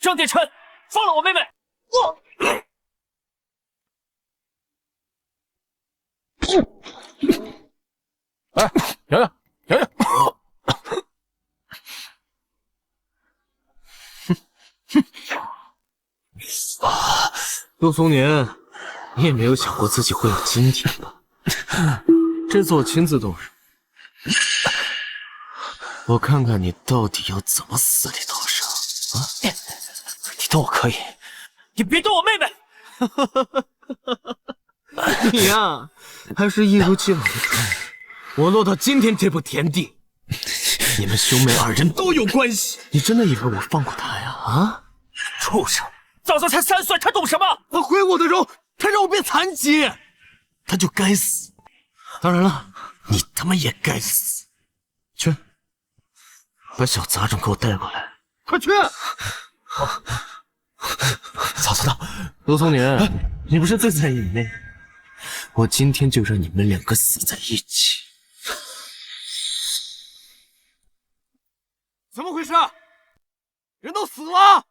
张殿辰，放了我妹妹！哎，洋洋，洋洋！陆松年，你也没有想过自己会有今天吧？这次我亲自动手，我看看你到底要怎么死里逃生啊！你动我可以，你别动我妹妹！你呀，还是一如既往的装。我落到今天这步田地，你们兄妹2人都有关系。你真的以为我放过他呀？啊！畜生！早早才3岁，他懂什么？他毁我的容，他让我变残疾，他就该死。当然了，你他妈也该死。去，把小杂种给我带过来，快去！早早的，陆松年，你不是最在意你妹妹？我今天就让你们2个死在一起。怎么回事？人都死了！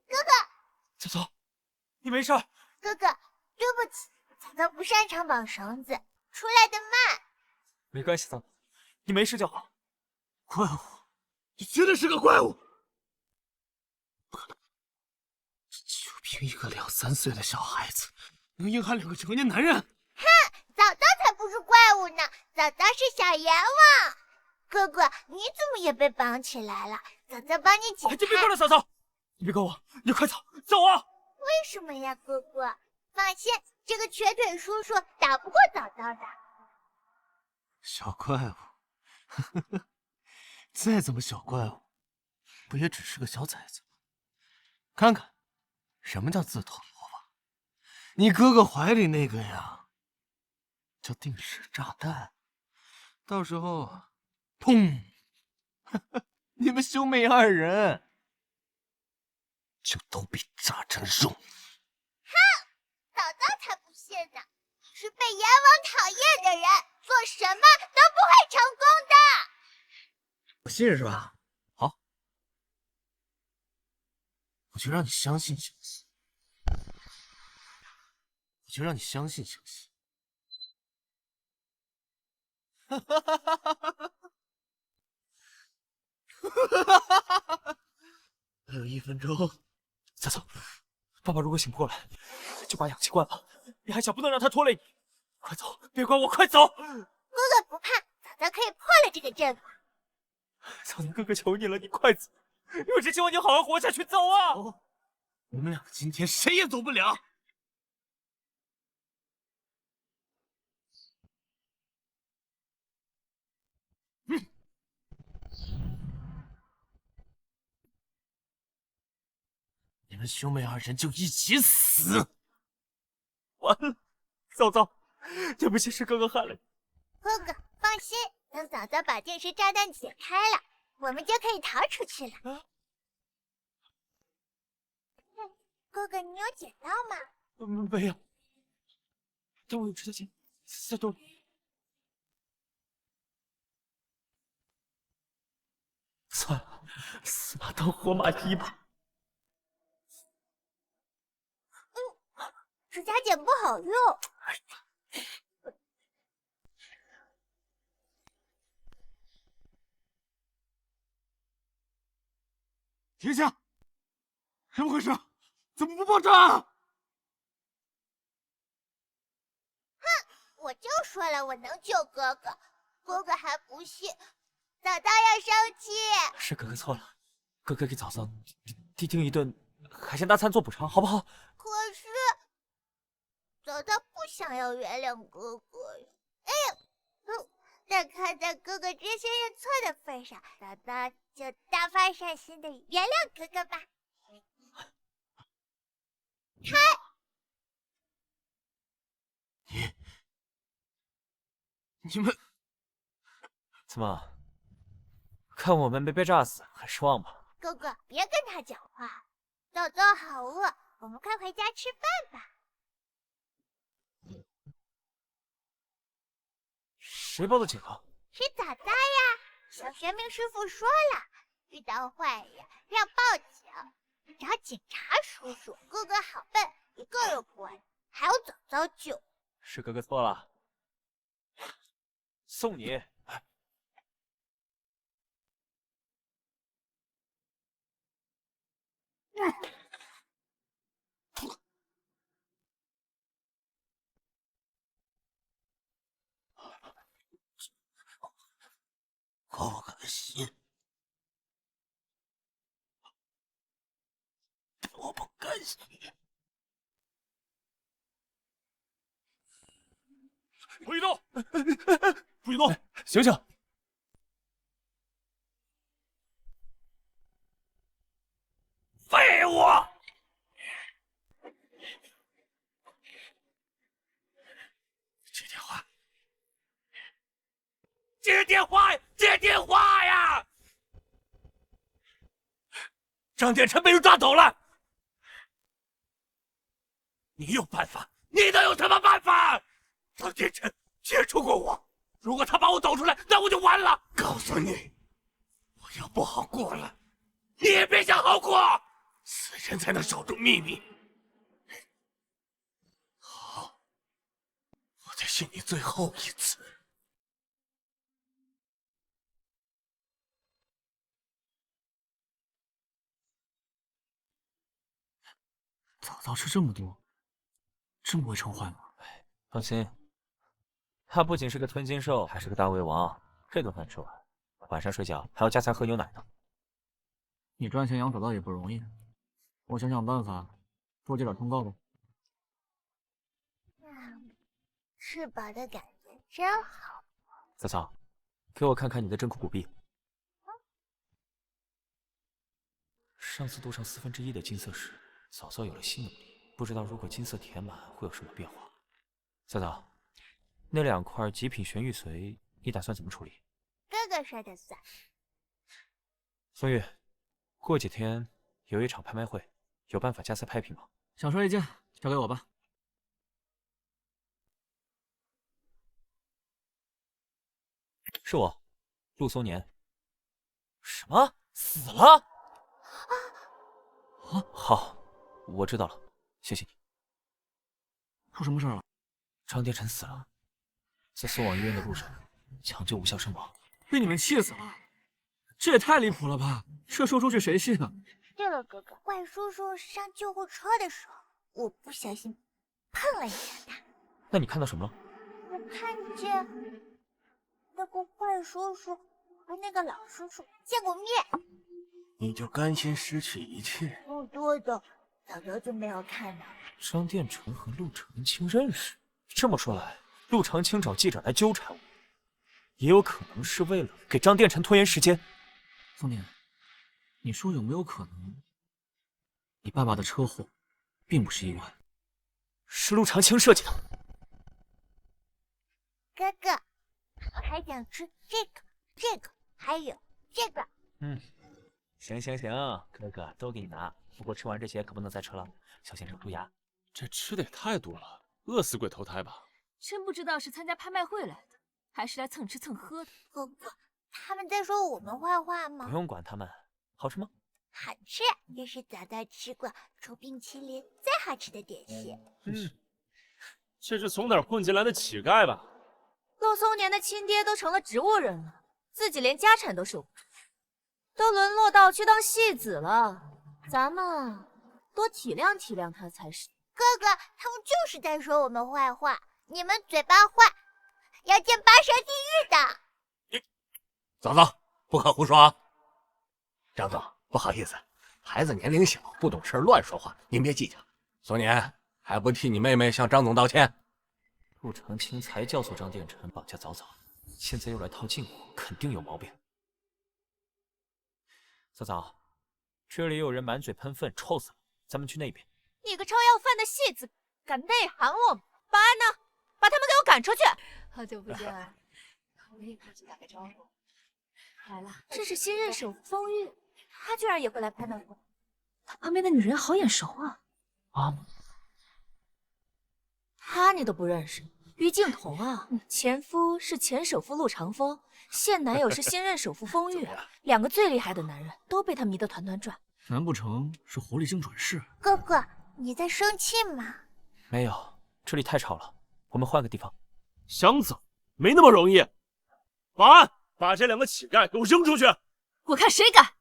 哥哥，早早，你没事？哥哥，对不起，嫂嫂不擅长绑绳子，出来的慢。没关系，早早，你没事就好。怪物，你绝对是个怪物！不可能，就凭一个2、3岁的小孩子，能硬汉2个成年男人？哼，嫂嫂才不是怪物呢，嫂嫂是小阎王。哥哥，你怎么也被绑起来了？嫂嫂帮你解开。你别过来，嫂嫂，你别管我，你快走，走啊！为什么呀，哥哥？放心，这个瘸腿叔叔打不过嫂嫂的。小怪物，再怎么小怪物，不也只是个小崽子吗？看看，什么叫自投罗网？你哥哥怀里那个呀，叫定时炸弹。到时候，砰！你们兄妹2人就都被炸成肉泥。哼，嫂嫂才不信呢！你是被阎王讨厌的人，做什么都不会成功的。不信是吧？好，我就让你相信相信，我就让你相信相信。还有1分钟，早早，爸爸如果醒不过来，就把氧气关了。你还小，不能让他拖累你。快走，别管我，快走！哥哥不怕，早早可以破了这个阵法。少年哥哥，求你了，你快走！我只希望你好好活下去，走啊！你们两个今天谁也走不了。你们兄妹2人就一起死！完了，早早，对不起，是哥哥害了你。哥哥放心，等早早把定时炸弹解开了，我们就可以逃出去了。哥哥，你有捡到吗？没有，但我有值的钱在兜里。算了，死马当活马医吧。指甲剪不好用。醒醒！怎么回事？怎么不爆炸？我就说了我能救哥哥，哥哥还不信，早早要生气。是哥哥错了，哥哥给早早订一顿海鲜大餐做补偿，好不好？可是早早不想要原谅哥哥呀。哎呀，但看在哥哥真心认错的份上，早早就大发善心的原谅哥哥吧。你们怎么看我们没被炸死，很失望吧？哥哥，别跟他讲话。早早好饿，我们快回家吃饭吧。谁报的警啊？是早早呀，小玄冥师傅说了，遇到坏人要报警，找警察叔叔。哥哥好笨，一个人不会，还要早早救。是哥哥错了，送你。我不甘心，我不甘心。不许动！不许动！醒醒！废物！接电话！接电话！接电话呀！张殿成被人抓走了，你有办法？你能有什么办法？张殿成接触过我，如果他把我抖出来，那我就完了。告诉你，我要不好过了，你也别想好过。死人才能守住秘密。好，我再信你最后一次。早早吃这么多，这么会撑坏吗？放心，他不仅是个吞金兽，还是个大胃王。这顿饭吃完，晚上睡觉还要加餐喝牛奶呢。你赚钱养早早也不容易，我想想办法多接点通告吧。吃饱的感觉真好。早早，给我看看你的镇库古币。上次镀上1/4的金色时，早早有了新能力，不知道如果金色填满会有什么变化。早早，那2块极品玄玉髓，你打算怎么处理？哥哥说的算。宋玉，过几天有一场拍卖会，有办法加塞拍品吗？小说一件，交给我吧。是我，陆松年。什么？死了？啊，好，我知道了，谢谢你。出什么事了？张殿成死了，在送往医院的路上，抢救无效身亡。被你们气死了，这也太离谱了吧！这说出去谁信啊？对了，哥哥，怪叔叔上救护车的时候，我不小心碰了一下他。那你看到什么了？我看见那个坏叔叔和那个老叔叔见过面。你就甘心失去一切？不多的，早早就没有看到。张殿成和陆长青认识？这么说来，陆长青找记者来纠缠我，也有可能是为了给张殿成拖延时间。宋年，你说有没有可能，你爸爸的车祸并不是意外，是陆长青设计的？哥哥，我还想吃这个，还有这个。行，哥哥都给你拿。不过吃完这些可不能再吃了，小心长蛀牙。这吃的也太多了，饿死鬼投胎吧！真不知道是参加拍卖会来的，还是来蹭吃蹭喝的。哥哥，他们在说我们坏话吗？不用管他们，好吃吗？好吃，这是早早吃过除冰淇淋最好吃的点心。这是从哪儿混进来的乞丐吧？陆松年的亲爹都成了植物人了，自己连家产都守不住，都沦落到去当戏子了。咱们多体谅体谅他才是。哥哥，他们就是在说我们坏话，你们嘴巴坏，要见八蛇地狱的。嫂子，不可胡说啊！张总，不好意思，孩子年龄小，不懂事乱说话，您别计较。索年，还不替你妹妹向张总道歉？陆长青才教唆张殿成绑架早早，现在又来套近乎，肯定有毛病。早早，这里有人满嘴喷粪，臭死了，咱们去那边。你个超要饭的戏子，敢内涵我们！保安呢？把他们给我赶出去！好久不见，我也过去打个招呼。来了，这是新任首富风玉，他居然也会来拍卖会。他旁边的女人好眼熟啊！阿母，他你都不认识？于静彤啊，前夫是前首富陆长风，现男友是新任首富风玉，两个最厉害的男人都被他迷得团团转。难不成是狐狸精转世？哥哥，你在生气吗？没有，这里太吵了，我们换个地方。想走没那么容易。保安，把这两个乞丐给我扔出去！我看谁敢！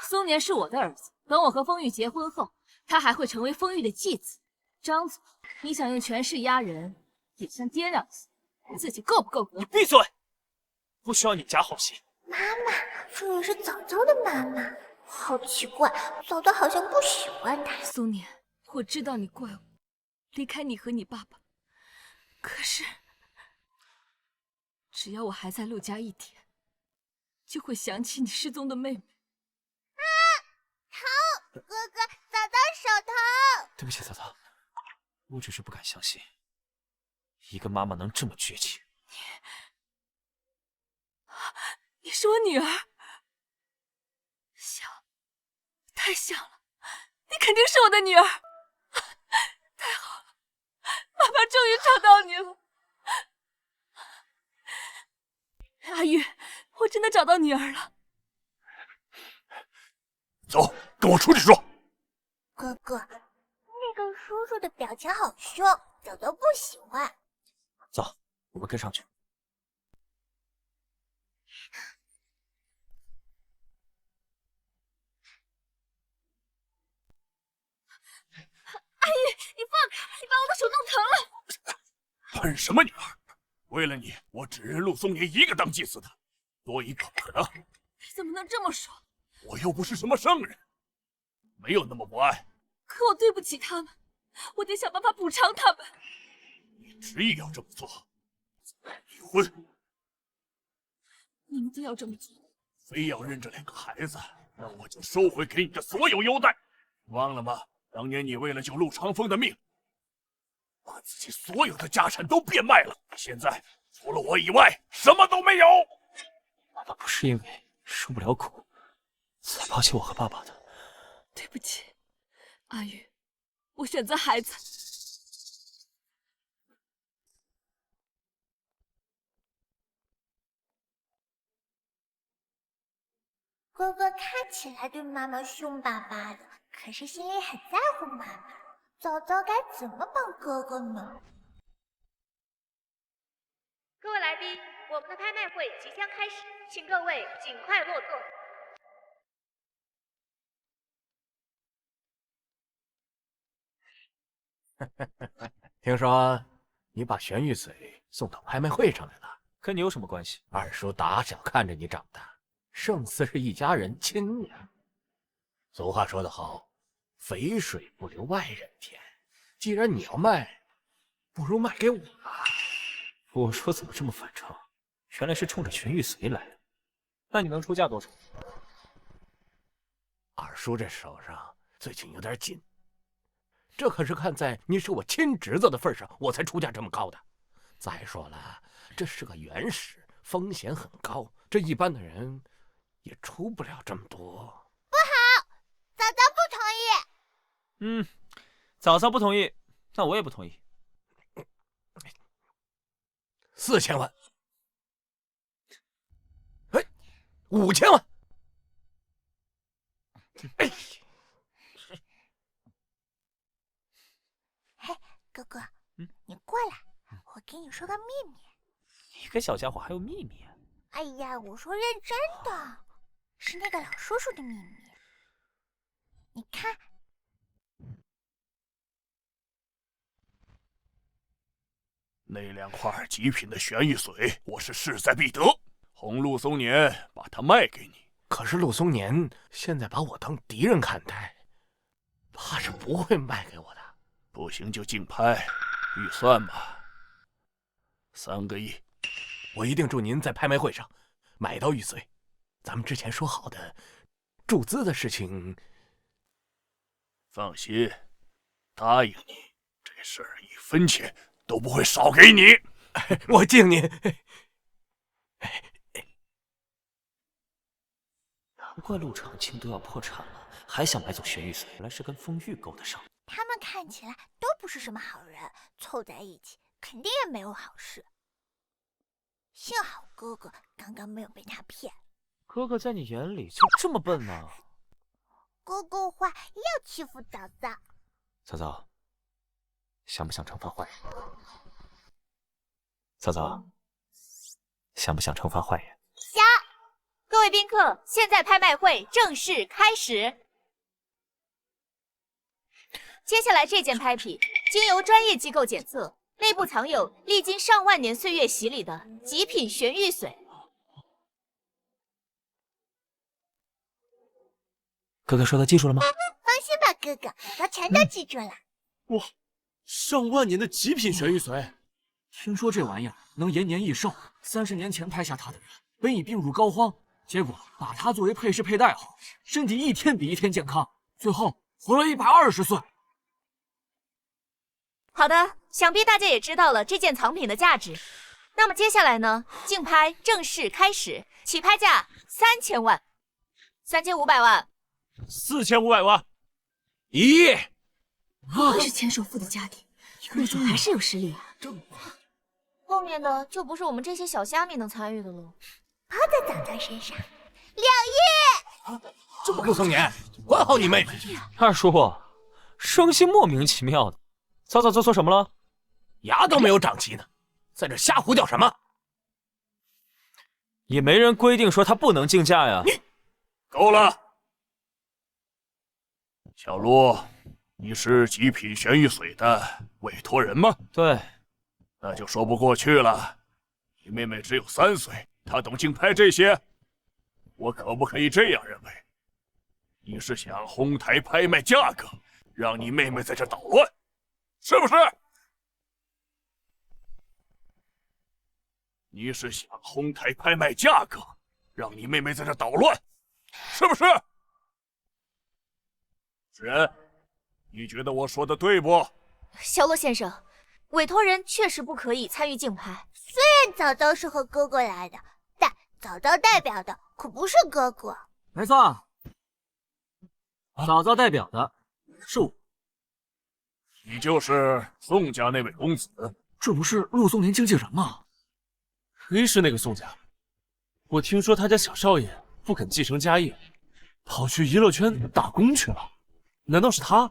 松年是我的儿子，等我和风玉结婚后，他还会成为风玉的继子。张总，你想用权势压人，也向爹娘死，自己够不够格？你闭嘴！不需要你假好心。妈妈，这也是早早的妈妈，好奇怪，早早好像不喜欢她。松年，我知道你怪我，离开你和你爸爸，可是只要我还在陆家一天，就会想起你失踪的妹妹。疼！哥哥，早早手疼。对不起，早早，我只是不敢相信，一个妈妈能这么绝情。你是我女儿，像，太像了，你肯定是我的女儿。太好了，爸爸终于找到你了。阿玉，我真的找到女儿了。走，跟我出去说。哥哥，那个叔叔的表情好凶，早早不喜欢。走，我们跟上去。阿玉，你放开，你把我的手弄疼了。喷什么女儿？为了你，我只认陆松年一个当祭司的，多一个可能。你怎么能这么说？我又不是什么圣人，没有那么不爱。可我对不起他们，我得想办法补偿他们。你执意要这么做，离婚。你一定要这么做。非要认这两个孩子，那我就收回给你的所有优待。忘了吗？当年你为了救陆长风的命，把自己所有的家产都变卖了，现在除了我以外，什么都没有。妈妈不是因为受不了苦才抛弃我和爸爸的。对不起，阿玉，我选择孩子。哥哥看起来对妈妈凶巴巴的，可是心里很在乎妈妈。早早该怎么帮哥哥呢？各位来宾，我们的拍卖会即将开始，请各位尽快落座。听说你把玄玉髓送到拍卖会上来了，跟你有什么关系？二叔打小看着你长大，胜似是一家人亲呀。俗话说得好，肥水不流外人田。既然你要卖，不如卖给我吧。我说怎么这么反常？原来是冲着玄玉髓来的。那你能出价多少？二叔这手上最近有点紧，这可是看在你是我亲侄子的份上，我才出价这么高的。再说了，这是个原石，风险很高，这一般的人也出不了这么多。不好，早早不同意。早早不同意，那我也不同意。4000万，哎，5000万，哎，嘿，哥哥，你过来，我跟你说个秘密。你个小家伙还有秘密啊？哎呀，我说认真的，是那个老叔叔的秘密。你看，那2块极品的玄玉髓，我是势在必得。红陆松年把它卖给你。可是陆松年现在把我当敌人看待，怕是不会卖给我的。不行就竞拍，预算嘛，3个亿。我一定祝您在拍卖会上买到玉髓。咱们之前说好的注资的事情，放心，答应你，这事儿1分钱都不会少给你。我敬您。难怪陆长青都要破产了，还想买走玄玉髓，原来是跟风玉勾搭上。他们看起来都不是什么好人，凑在一起肯定也没有好事。幸好哥哥刚刚没有被他骗。哥哥在你眼里就这么笨吗？哥哥坏要欺负早早。早早，想不想惩罚坏人？早早，想不想惩罚坏人？想。各位宾客，现在拍卖会正式开始。接下来这件拍品经由专业机构检测，内部藏有历经上万年岁月洗礼的极品玄玉髓。哥哥说的记住了吗？放心吧，哥哥，我全都记住了。哇，上万年的极品玄玉髓，听说这玩意儿能延年益寿。30年前拍下它的人本已病入膏肓，结果把它作为配饰佩戴后，身体一天比一天健康，最后活了120岁。好的，想必大家也知道了这件藏品的价值。那么接下来呢，竞拍正式开始，起拍价3000万、3500万、4500万、1亿。果然是前首富的家庭，陆总还是有实力啊。后面的就不是我们这些小虾米能参与的了。包在早早身上，2亿。这么陆松年，管好你妹妹。二叔，声音莫名其妙的。早早做错什么了？牙都没有长齐呢，在这瞎胡叫什么？也没人规定说他不能竞价呀。够了，小陆，你是极品玄玉髓的委托人吗？对，那就说不过去了。你妹妹只有3岁，她懂竞拍这些？我可不可以这样认为？你是想哄抬拍卖价格，让你妹妹在这捣乱，是不是？你是想哄抬拍卖价格，让你妹妹在这捣乱，是不是？子然，你觉得我说的对不？小洛先生，委托人确实不可以参与竞拍。虽然早早是和哥哥来的，但早早代表的可不是哥哥。没错，早早代表的是我。你就是宋家那位公子？这不是陆松年经纪人吗？谁是那个宋家？我听说他家小少爷不肯继承家业，跑去娱乐圈打工去了。难道是他？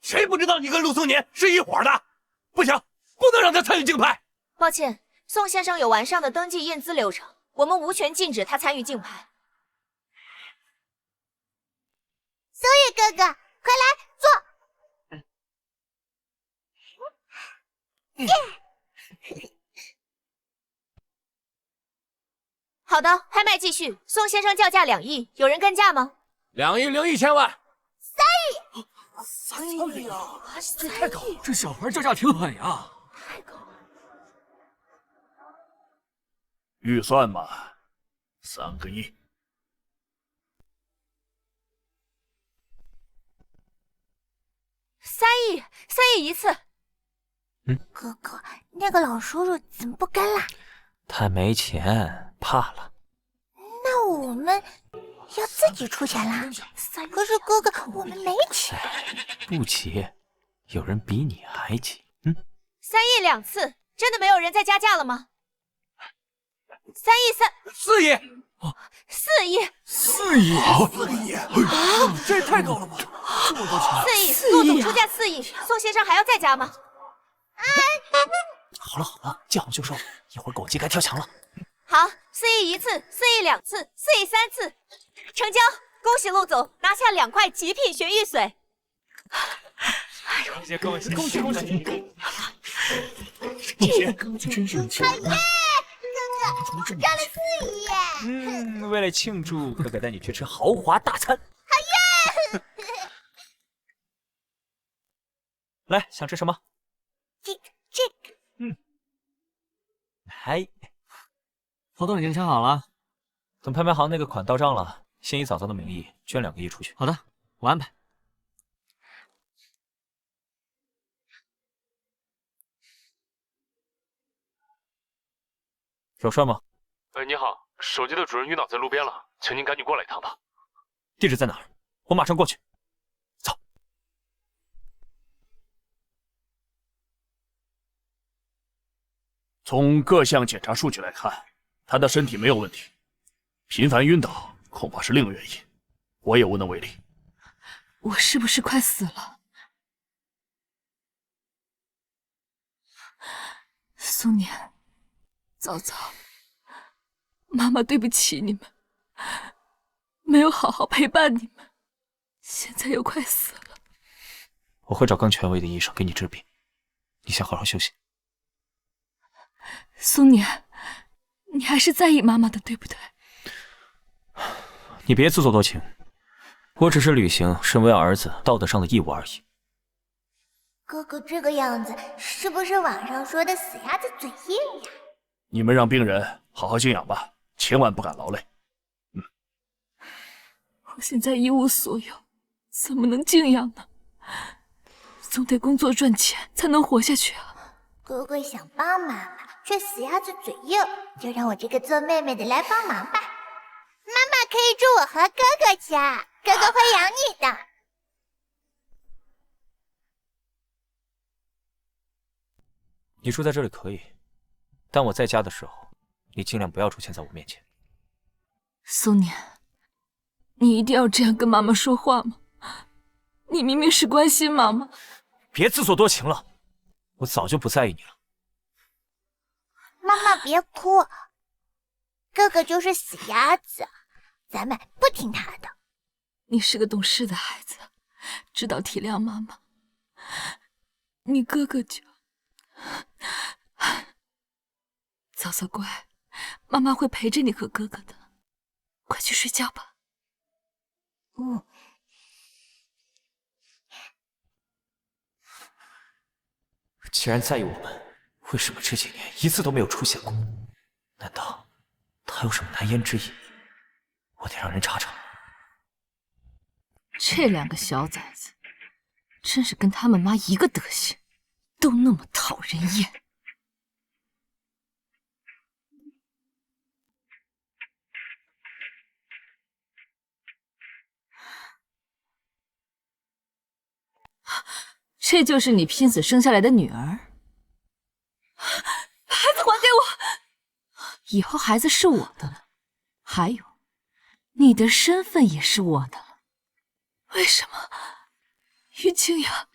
谁不知道你跟陆松年是一伙的？不行，不能让他参与竞拍。抱歉，宋先生有完善的登记验资流程，我们无权禁止他参与竞拍。松叶哥哥，快来坐。好的，拍卖继续。宋先生叫价2亿，有人跟价吗？2亿零1000万。3亿呀！这太高了，这小孩叫价挺狠呀。太高了。预算嘛，3个亿。3亿一次。哥哥，那个老叔叔怎么不跟啦？他没钱，怕了。那我们要自己出钱啦。可是哥哥，我们没钱。不急，有人比你还急。3亿2次，真的没有人再加价了吗？4亿。4亿。这也太高了吧！这么多钱！4亿，陆总出价4亿，宋先生还要再加吗？好了，见好就收，一会儿狗急该跳墙了。好，4亿1次，4亿2次，4亿3次，成交！恭喜陆总拿下2块极品玄玉髓。恭喜！这真是钱。哥哥，赚了4亿！为了庆祝，哥哥带你去吃豪华大餐。好耶！来，想吃什么？这个。嗨，活动已经签好了，等拍卖行那个款到账了，先以嫂嫂的名义捐2个亿出去。好的，我安排。有事吗？你好，手机的主人晕倒在路边了，请您赶紧过来一趟吧。地址在哪儿？我马上过去。走。从各项检查数据来看，他的身体没有问题，频繁晕倒恐怕是另有原因，我也无能为力。我是不是快死了？苏年，早早，妈妈对不起你们，没有好好陪伴你们，现在又快死了。我会找更权威的医生给你治病，你先好好休息。苏年，你还是在意妈妈的，对不对？你别自作多情，我只是履行身为儿子道德上的义务而已。哥哥这个样子，是不是网上说的死鸭子嘴硬呀？你们让病人好好静养吧，千万不敢劳累。我现在一无所有，怎么能静养呢？总得工作赚钱才能活下去啊！哥哥想帮妈妈，却死鸭子嘴硬，就让我这个做妹妹的来帮忙吧。妈妈可以住我和哥哥家，哥哥会养你的。你住在这里可以，但我在家的时候，你尽量不要出现在我面前。苏年，你一定要这样跟妈妈说话吗？你明明是关心妈妈。别自作多情了，我早就不在意你了。妈妈别哭，哥哥就是死鸭子，咱们不听他的。你是个懂事的孩子，知道体谅妈妈。你哥哥就……早早乖，妈妈会陪着你和哥哥的，快去睡觉吧。既然在意我们，为什么这几年一次都没有出现过？难道他有什么难言之隐？我得让人查查。这2个小崽子，真是跟他们妈一个德行，都那么讨人厌。这就是你拼死生下来的女儿？孩子还给我！以后孩子是我的了，还有，你的身份也是我的了。为什么？于清扬，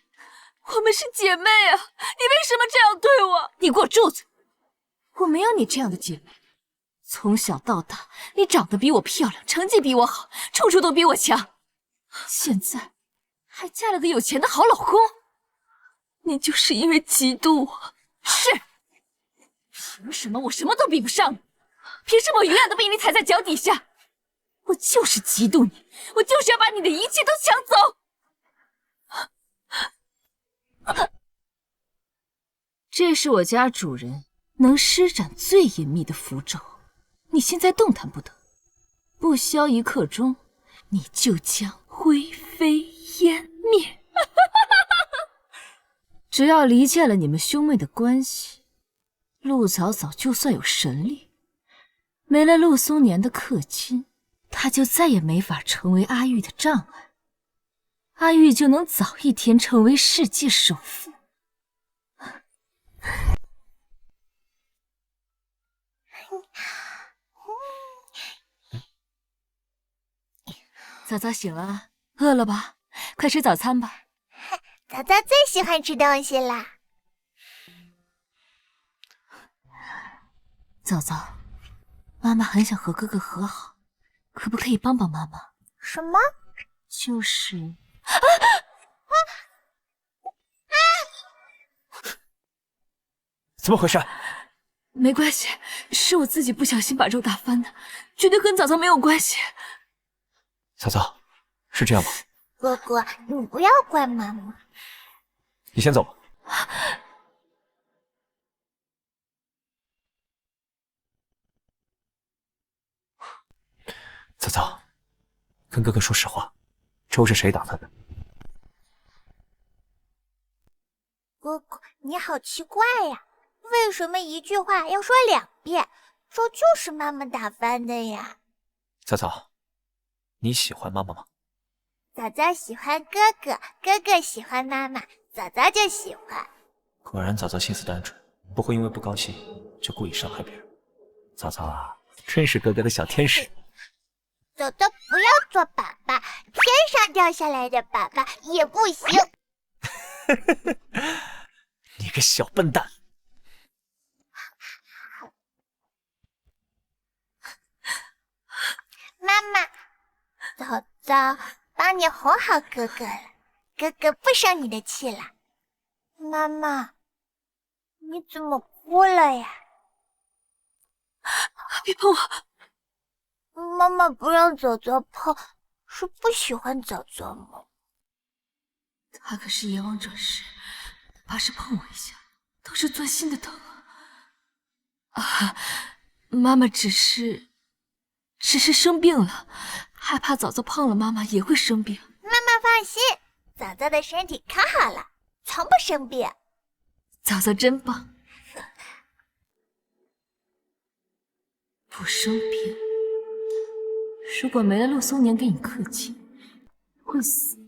我们是姐妹啊！你为什么这样对我？你给我住嘴！我没有你这样的姐妹。从小到大，你长得比我漂亮，成绩比我好，处处都比我强。现在还嫁了个有钱的好老公，你就是因为嫉妒我？是。凭什么我什么都比不上你？凭什么我永远都被你踩在脚底下？我就是嫉妒你，我就是要把你的一切都抢走。这是我家主人能施展最隐秘的符咒，你现在动弹不得，不消一刻钟，你就将灰飞烟灭。只要离间了你们兄妹的关系，陆早早就算有神力，没了陆松年的氪金，他就再也没法成为阿玉的障碍，阿玉就能早一天成为世界首富。早早醒了，饿了吧？快吃早餐吧。早早最喜欢吃东西啦。早早，妈妈很想和哥哥和好，可不可以帮帮妈妈？什么？就是……怎么回事？没关系，是我自己不小心把肉打翻的，绝对跟早早没有关系。早早，是这样吗？哥哥，你不要怪妈妈。你先走吧。早早，跟哥哥说实话，粥是谁打翻的？哥哥，你好奇怪呀，为什么一句话要说2遍？粥就是妈妈打翻的呀。早早，你喜欢妈妈吗？早早喜欢哥哥，哥哥喜欢妈妈，早早就喜欢。果然早早心思单纯，不会因为不高兴就故意伤害别人。早早啊，真是哥哥的小天使。早早不要做粑粑，天上掉下来的粑粑也不行。你个小笨蛋！妈妈，早早帮你哄好哥哥了，哥哥不生你的气了。妈妈，你怎么哭了呀？别碰我！妈妈不让早早碰，是不喜欢早早吗？他可是阎王转世，怕是碰我一下都是钻心的疼啊！妈妈只是生病了，害怕早早碰了妈妈也会生病。妈妈放心，早早的身体可好了，从不生病。早早真棒，不生病。如果没了陆松年给你氪金，会死。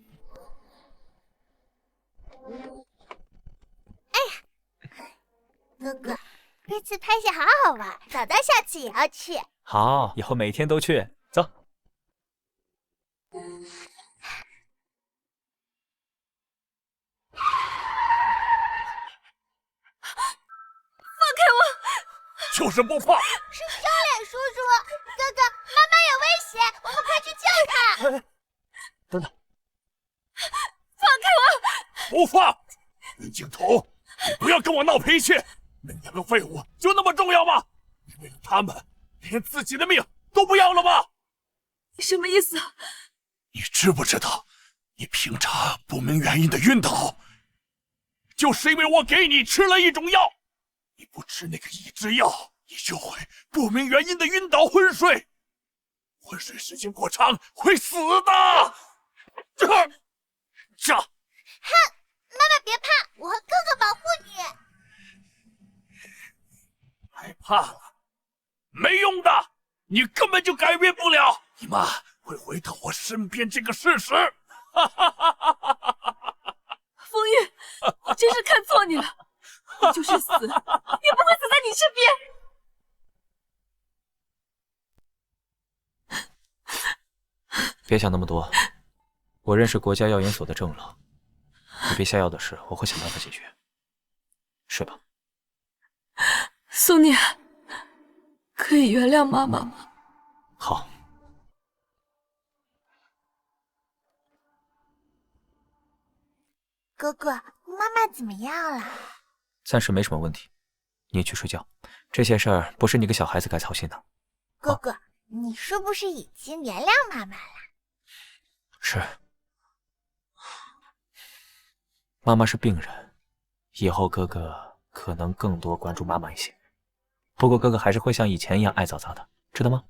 哥哥，这次拍戏好好玩，早早下次也要去。好，以后每天都去。走。放开我！就是不放。是笑脸叔叔，哥哥，妈妈有危险，我们快去救她。等等，放开我！不放！云镜头，你不要跟我闹脾气。那2个废物就那么重要吗？你为了他们，连自己的命都不要了吗？你什么意思啊？你知不知道，你平常不明原因的晕倒，就是因为我给你吃了一种药。你不吃那个抑制药，你就会不明原因的晕倒昏睡，昏睡时间过长会死的。这，哼，妈妈别怕，我和哥哥保护你。害怕了，没用的，你根本就改变不了。你妈会回到我身边这个事实。风玉，我真是看错你了，我就是死，也不会死在你身边。别想那么多，我认识国家药研所的郑老，你别下药的事，我会想办法解决。睡吧。苏念，可以原谅妈妈吗？好。哥哥，妈妈怎么样了？暂时没什么问题，你去睡觉。这些事儿不是你个小孩子该操心的。哥哥，你是不是已经原谅妈妈了？是。妈妈是病人，以后哥哥可能更多关注妈妈一些。不过哥哥还是会像以前一样爱早早的，知道吗？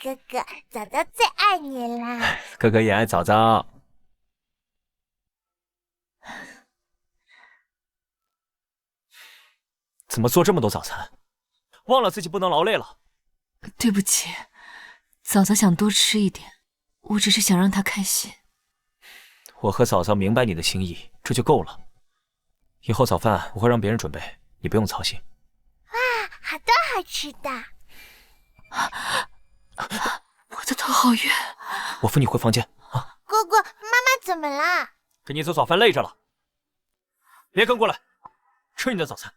哥哥，早早最爱你啦！哥哥也爱早早。怎么做这么多早餐？忘了自己不能劳累了。对不起，早早想多吃一点，我只是想让她开心。我和早早明白你的心意，这就够了。以后早饭我会让别人准备，你不用操心。哇，好多好吃的！我的头好晕，我扶你回房间啊。哥哥，妈妈怎么啦？给你做早饭累着了，别跟过来，吃你的早餐。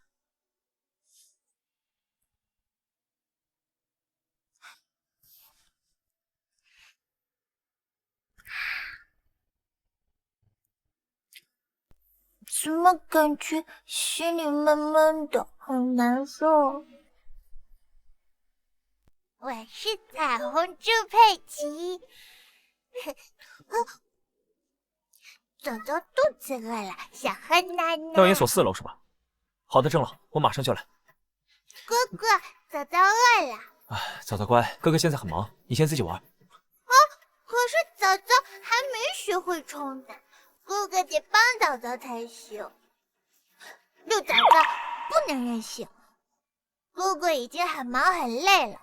怎么感觉心里闷闷的，很难受？我是彩虹猪佩奇。早早肚子饿了，想喝奶奶。调研所4楼是吧？好的，郑老，我马上就来。哥哥，早早饿了。哎，早早乖，哥哥现在很忙，你先自己玩。啊，可是早早还没学会冲奶，哥哥得帮早早才行。陆早早不能任性，哥哥已经很忙很累了，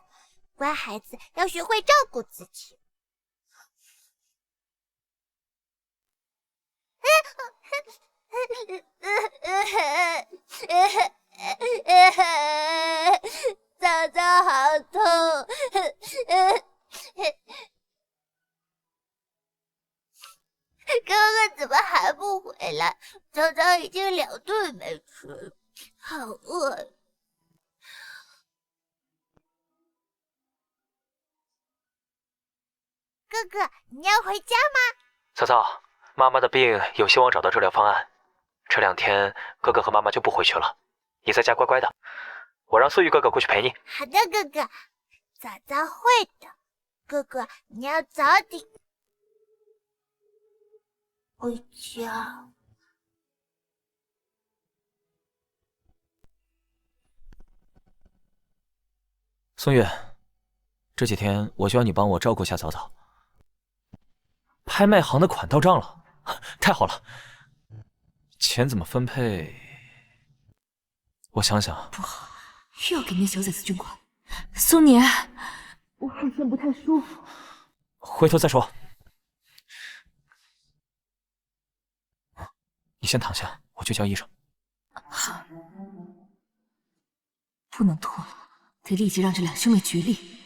乖孩子要学会照顾自己。早早好痛。哥哥怎么还不回来？早早已经2顿没吃了，好饿。哥哥，你要回家吗？早早，妈妈的病有希望找到治疗方案。这2天哥哥和妈妈就不回去了，你在家乖乖的，我让素玉哥哥过去陪你。好的，哥哥，早早会的。哥哥，你要早点回家。宋月，这几天我需要你帮我照顾下早早。拍卖行的款到账了，太好了。钱怎么分配？我想想。不好，又要给那小崽子捐款。苏年，我好像不太舒服。回头再说。你先躺下，我去叫医生。好，不能拖了，得立即让这2兄妹决力。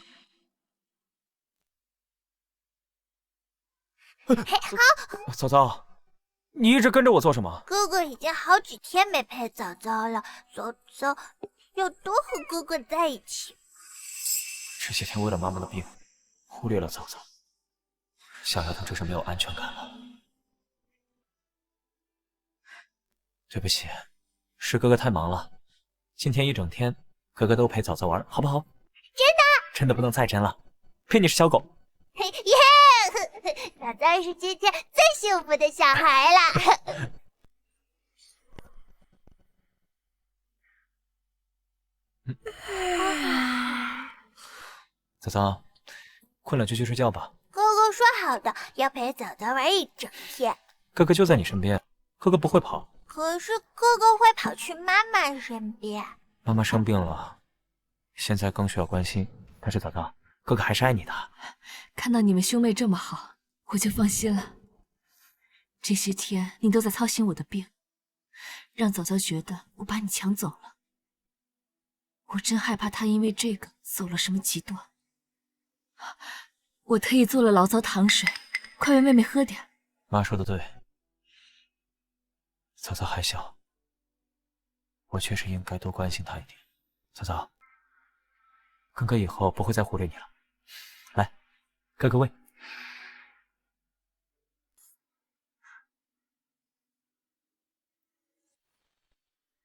好，早早，你一直跟着我做什么？哥哥已经好几天没陪早早了，早早要多和哥哥在一起。这些天为了妈妈的病，忽略了早早，小丫头真是没有安全感了。对不起，是哥哥太忙了，今天一整天哥哥都陪早早玩，好不好？真的？真的不能再真了，陪你是小狗。耶！早早是今天最幸福的小孩了。早早，困了就去睡觉吧。哥哥说好的，要陪早早玩一整天。哥哥就在你身边，哥哥不会跑。可是哥哥会跑去妈妈身边。妈妈生病了，现在更需要关心。但是早早，哥哥还是爱你的。看到你们兄妹这么好，我就放心了。这些天你都在操心我的病，让早早觉得我把你抢走了。我真害怕他因为这个走了什么极端。我特意做了醪糟糖水，快为妹妹喝点。妈说的对，早早还小，我确实应该多关心他一点。早早，哥哥以后不会再忽略你了。来，哥哥喂。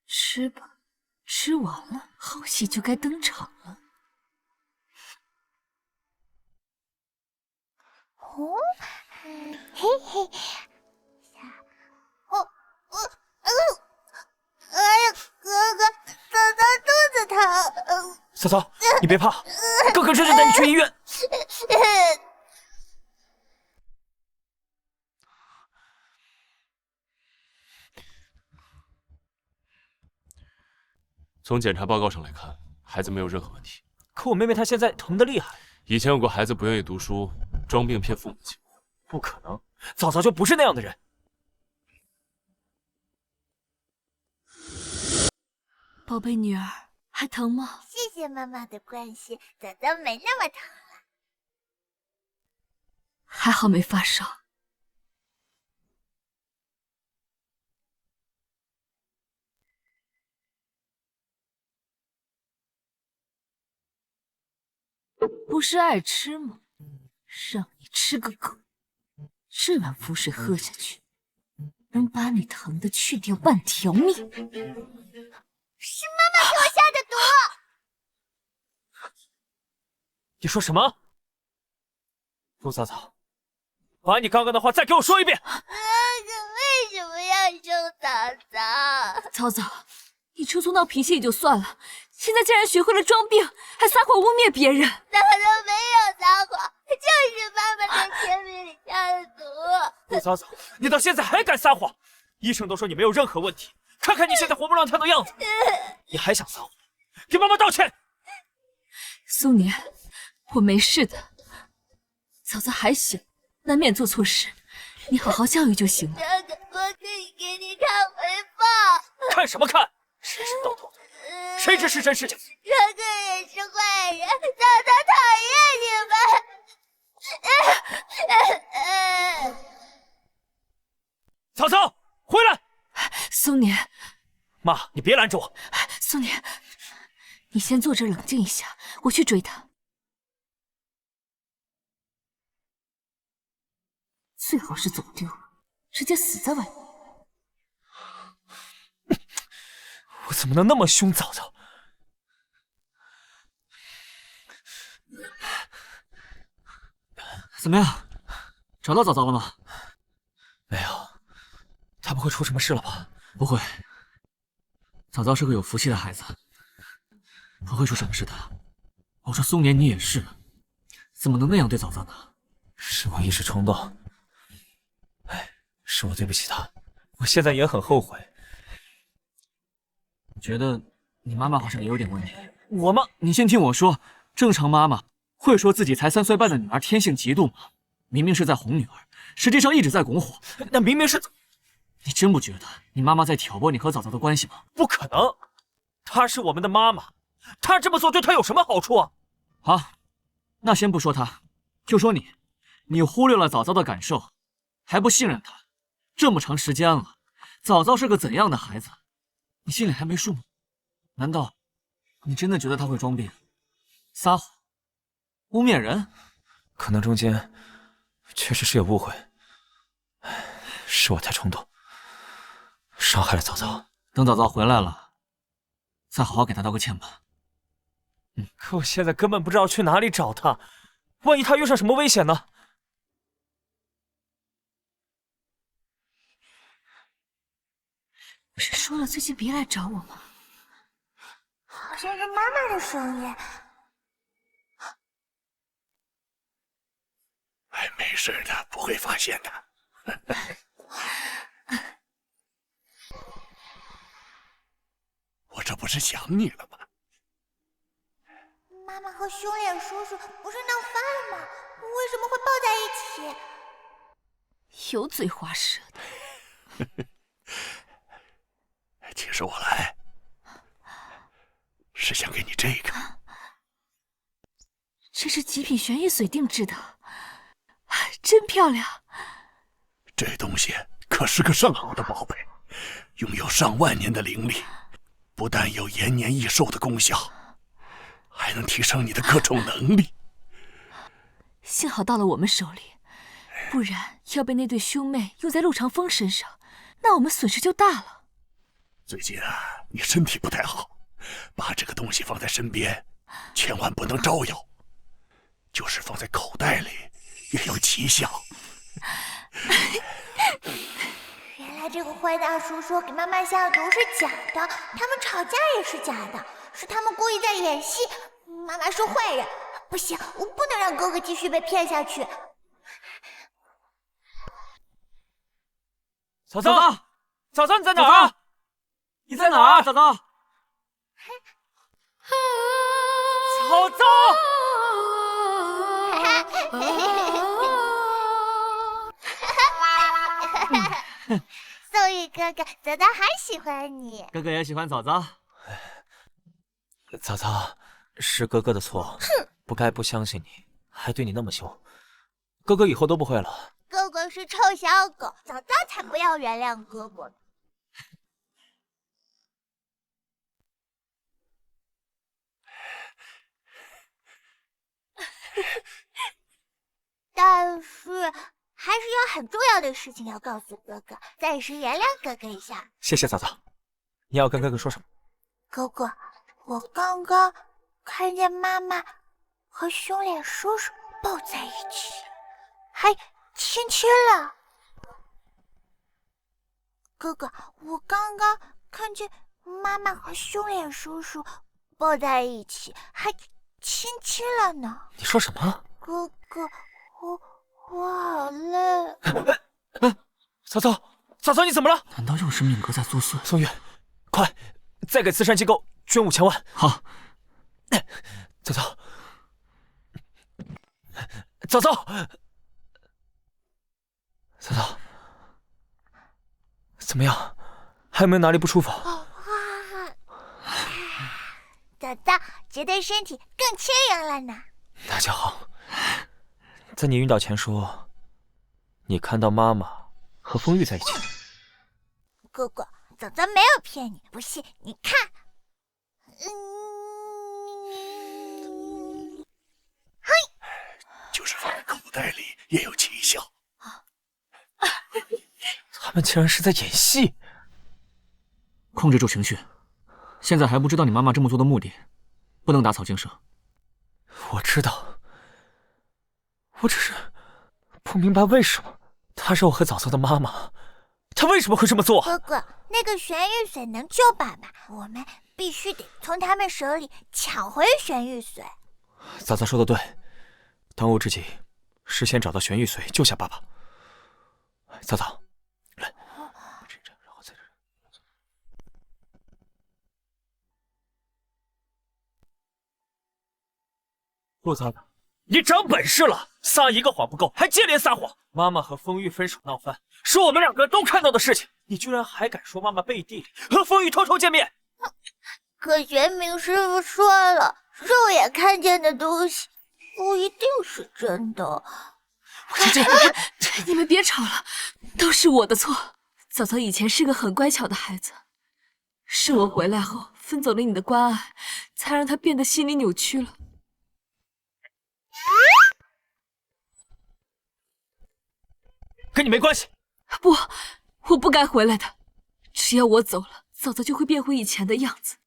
吃吧，吃完了，好戏就该登场了。哦，嘿嘿，哎呀，哥哥，嫂嫂肚子疼。嫂嫂，你别怕，哥哥这就带你去医院。从检查报告上来看，孩子没有任何问题。可我妹妹她现在疼得厉害。以前有过孩子不愿意读书、装病骗父母的情况。不可能，早早就不是那样的人。宝贝女儿，还疼吗？谢谢妈妈的关心，早早没那么疼了。还好没发烧。不是爱吃吗？让你吃个够！这碗符水喝下去，能把你疼的去掉半条命。是妈妈给我下的毒。你说什么？陆早早，把你刚刚的话再给我说一遍。为什么要生早早？早早，你初初闹脾气也就算了，现在竟然学会了装病，还撒谎污蔑别人。早早没有撒谎，就是妈妈在甜品里下的毒。陆早早，你到现在还敢撒谎？医生都说你没有任何问题，看看你现在活蹦乱跳的样子，你还想撒谎？给妈妈道歉！苏年，我没事的。早早还小，难免做错事，你好好教育就行了。哥哥，我可以给你看回报。看什么看？神神叨叨的，谁知是真是假？哥哥也是坏人，早早讨厌你们。早早，回来！苏年，妈，你别拦着我。苏年，你先坐这儿冷静一下，我去追他。最好是走丢了，直接死在外面。我怎么能那么凶？早早，怎么样？找到早早了吗？没有，他不会出什么事了吧？不会，早早是个有福气的孩子，不会出什么事的。我说苏年，你也是，怎么能那样对早早呢？是我一时冲动，是我对不起他，我现在也很后悔。觉得你妈妈好像也有点问题。我妈，你先听我说，正常妈妈会说自己才3岁半的女儿天性嫉妒吗？明明是在哄女儿，实际上一直在拱火。那明明是……你真不觉得你妈妈在挑拨你和早早的关系吗？不可能，她是我们的妈妈，她这么做对她有什么好处啊？好，那先不说她，就说你忽略了早早的感受，还不信任她。这么长时间了，早早是个怎样的孩子？你心里还没数吗？难道你真的觉得他会装病、撒谎、污蔑人？可能中间确实是有误会，是我太冲动，伤害了早早。等早早回来了，再好好给他道个歉吧。可我现在根本不知道去哪里找他，万一他遇上什么危险呢？不是说了最近别来找我吗？好像是妈妈的声音。没事的，不会发现的。我这不是想你了吗？妈妈和凶脸叔叔不是闹翻了吗？为什么会抱在一起？油嘴滑舌的。其实我来是想给你这个，这是极品玄玉髓定制的，真漂亮。这东西可是个上好的宝贝，拥有上万年的灵力，不但有延年益寿的功效，还能提升你的各种能力。幸好到了我们手里，不然要被那对兄妹用在陆长风身上，那我们损失就大了。最近啊，你身体不太好，把这个东西放在身边，千万不能招摇，就是放在口袋里也有奇效。原来这个坏大叔说给妈妈下毒是假的，他们吵架也是假的，是他们故意在演戏。妈妈是坏人，不行，我不能让哥哥继续被骗下去。嫂嫂，嫂嫂你在哪儿啊？你在哪儿，嫂嫂？嫂嫂！宋玉哥哥，嫂嫂还喜欢你。哥哥也喜欢嫂嫂。嫂嫂，是哥哥的错，不该不相信你，还对你那么凶。哥哥以后都不会了。哥哥是臭小狗，嫂嫂才不要原谅哥哥呢。但是还是有很重要的事情要告诉哥哥，暂时原谅哥哥一下。谢谢嫂嫂。你要跟哥哥说什么？哥哥，我刚刚看见妈妈和凶脸叔叔抱在一起，还亲亲了。哥哥，我刚刚看见妈妈和凶脸叔叔抱在一起，还亲亲了呢。你说什么？哥哥，我好累。嫂嫂，你怎么了？难道又是命格在作祟？宋玉，快，再给慈善机构捐5000万。好。嫂嫂，嫂嫂，怎么样？还有没有哪里不舒服？嫂嫂觉得身体更轻盈了呢。那就好。在你晕倒前说，你看到妈妈和风玉在一起。哥哥，嫂嫂没有骗你，不信你看。嘿，就是放在口袋里也有奇效。他们竟然是在演戏。控制住情绪，现在还不知道你妈妈这么做的目的，不能打草惊蛇。我知道，我只是不明白为什么她是我和嫂嫂的妈妈，她为什么会这么做？哥哥，那个玄玉髓能救爸爸，我们必须得从他们手里抢回玄玉髓。嫂嫂说的对，当务之急是先找到玄玉髓，救下爸爸。嫂嫂，来，这然后在这。陆嫂，你长本事了，撒一个谎不够，还接连撒谎。妈妈和风玉分手闹翻，是我们两个都看到的事情，你居然还敢说妈妈背地里和风玉偷偷见面？可玄冥师傅说了，肉眼看见的东西不一定是真的。你们别吵了，都是我的错。嫂嫂以前是个很乖巧的孩子，是我回来后分走了你的关爱，才让她变得心理扭曲了。跟你没关系。不，我不该回来的。只要我走了，嫂嫂就会变回以前的样子。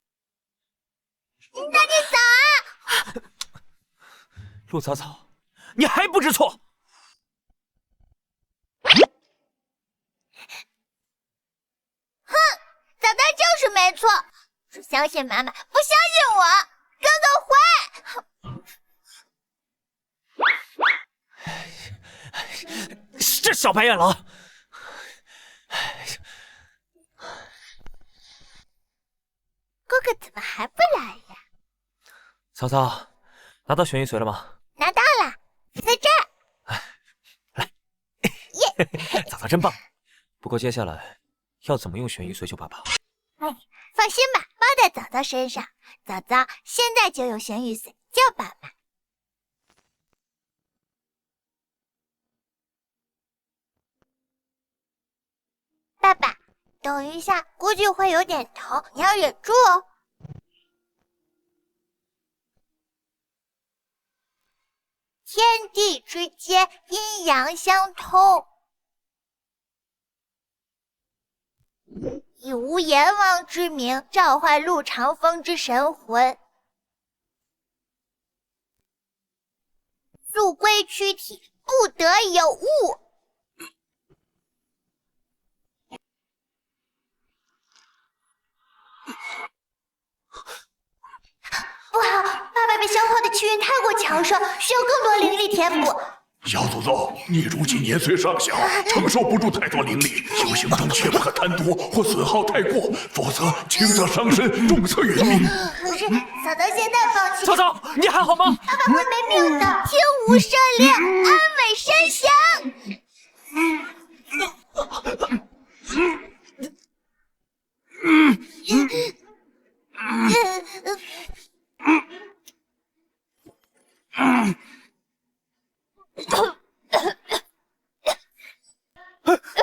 大姐嫂，陆嫂嫂，你还不知错？哼，嫂嫂就是没错，只相信妈妈，不相信我。哥哥坏。这小白眼狼！哥哥怎么还不来呀？嫂嫂，拿到玄玉髓了吗？拿到了，在这儿。来，耶！嫂嫂真棒。不过接下来要怎么用玄玉髓救爸爸？放心吧，包在嫂嫂身上。嫂嫂现在就用玄玉髓救爸爸。爸爸，等一下，估计会有点疼，你要忍住哦。天地之间，阴阳相通。以无阎王之名召唤陆长风之神魂，速归躯体，不得有误。不好，爸爸被消耗的气运太过强盛，需要更多灵力填补。小祖宗，你如今年岁尚小，承受不住太多灵力，修行中切不可贪多或损耗太过，否则轻则伤身，重则殒命。可是嫂嫂现在放弃，嫂嫂，你还好吗？爸爸会没命的。天无赦烈，安稳山翔。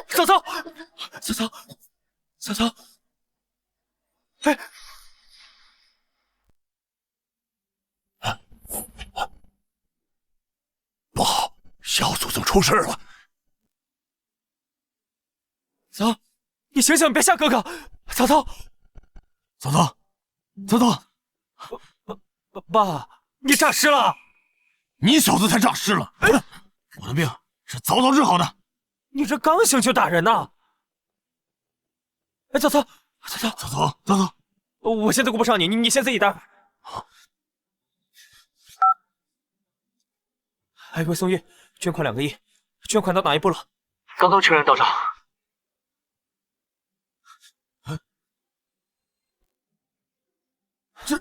嫂嫂，嫂嫂，嫂嫂，哎，不好，小祖宗出事了！嫂，你醒醒，别吓哥哥！嫂嫂，嫂嫂，嫂嫂，爸，你诈尸了！你小子才诈尸了！我的病是早早治好的。你这刚醒就打人呐！哎，嫂嫂，嫂嫂，嫂嫂，嫂嫂，我现在顾不上你，你先自己待会儿。哎，魏松玉，捐款2个亿，捐款到哪一步了？刚刚确认到账。这，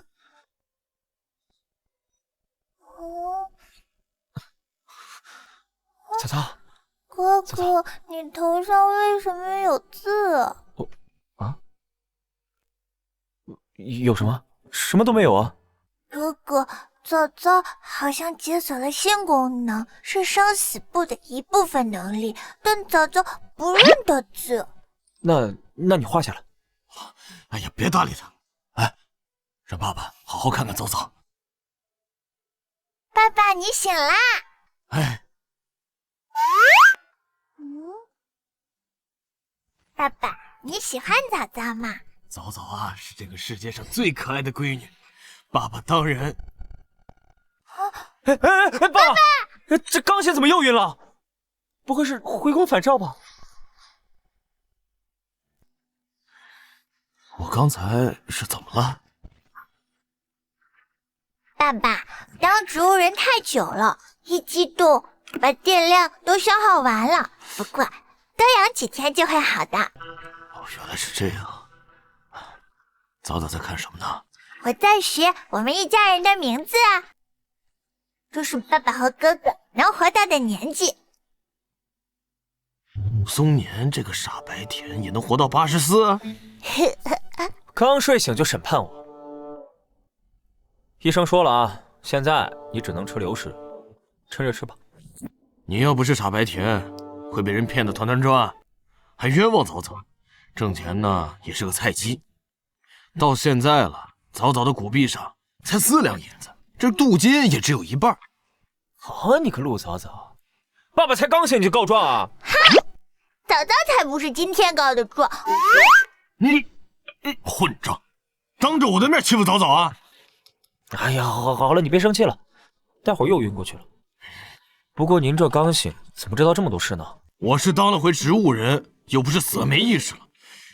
嫂嫂。哥哥，你头上为什么有痣啊？有什么？什么都没有啊。哥哥，早早好像解锁了新功能，是生死簿的一部分能力，但早早不认得字。那你画下来。哎呀，别搭理他。哎，让爸爸好好看看早早。爸爸，你醒啦！哎。爸爸，你喜欢早早吗？早早啊，是这个世界上最可爱的闺女，爸爸当然。哎，爸，这刚醒怎么又晕了？不会是回光返照吧？我刚才是怎么了？爸爸，当植物人太久了，一激动把电量都消耗完了。不过多养几天就会好的。哦，原来是这样。早早在看什么呢？我在学我们一家人的名字啊。这是爸爸和哥哥能活到的年纪。武松年这个傻白甜也能活到84？刚睡醒就审判我。医生说了啊，现在你只能吃流食，趁热吃吧。你要不是傻白甜，会被人骗得团团转，还冤枉早早。挣钱呢也是个菜鸡。到现在了，早早的骨壁上才4两银子，这镀金也只有一半。好你个陆早早，爸爸才刚醒你就告状啊！哈，早早才不是今天告的状。你混账，当着我的面欺负早早啊！哎呀，好了，你别生气了，待会儿又晕过去了。不过您这刚醒，怎么知道这么多事呢？我是当了回植物人，又不是死了没意识了。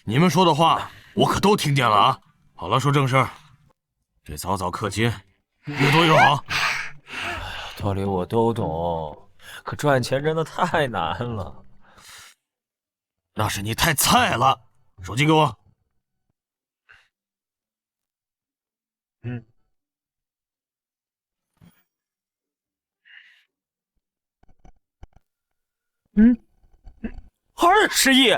你们说的话，我可都听见了啊！好了，说正事儿。这早早氪金，越多越好。道理我都懂，可赚钱真的太难了。那是你太菜了。手机给我。20亿！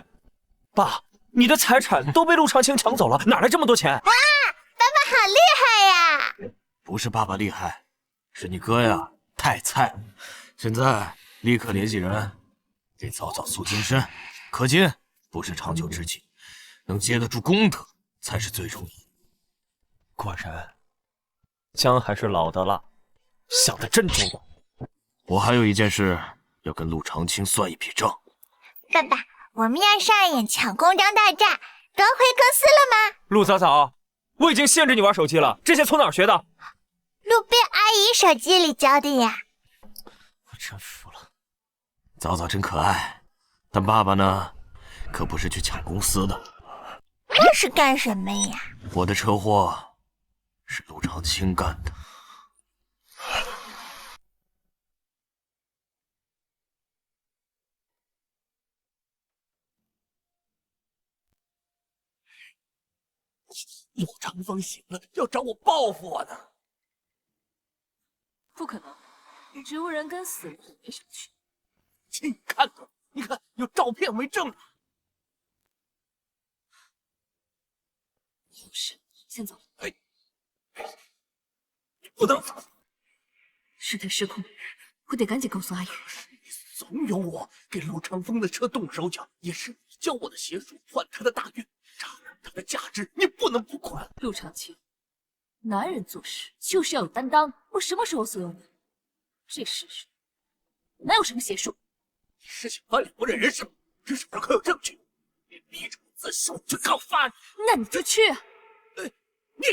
爸，你的财产都被陆长青抢走了，哪来这么多钱？哇，爸爸好厉害呀！不是爸爸厉害，是你哥呀太菜。现在立刻联系人，给早早塑金身。氪金不是长久之计，能接得住功德才是最重要的。果然，姜还是老的辣，想的真周到。我还有一件事要跟陆长青算一笔账。爸爸，我们要上演抢公章大战，夺回公司了吗？陆早早，我已经限制你玩手机了，这些从哪儿学的？路边阿姨手机里教的呀。我真服了。早早真可爱，但爸爸呢，可不是去抢公司的。那是干什么呀？我的车祸是陆长青干的。陆长风醒了，要找我报复我呢。不可能，植物人跟死了没什么区别。亲看过，你看有照片为证。有事，先走。你不能走。事态失控，我得赶紧告诉阿宇。怂恿我给陆长风的车动手脚，也是你教我的邪术，换他的大运，炸了他的价值，你不能不管。陆长青，男人做事就是要有担当。我什么时候怂恿你？这世上哪有什么邪术？你是想翻脸不认人是吗？至少要可有证据，别逼着我自首去告发你。那你就去啊！你。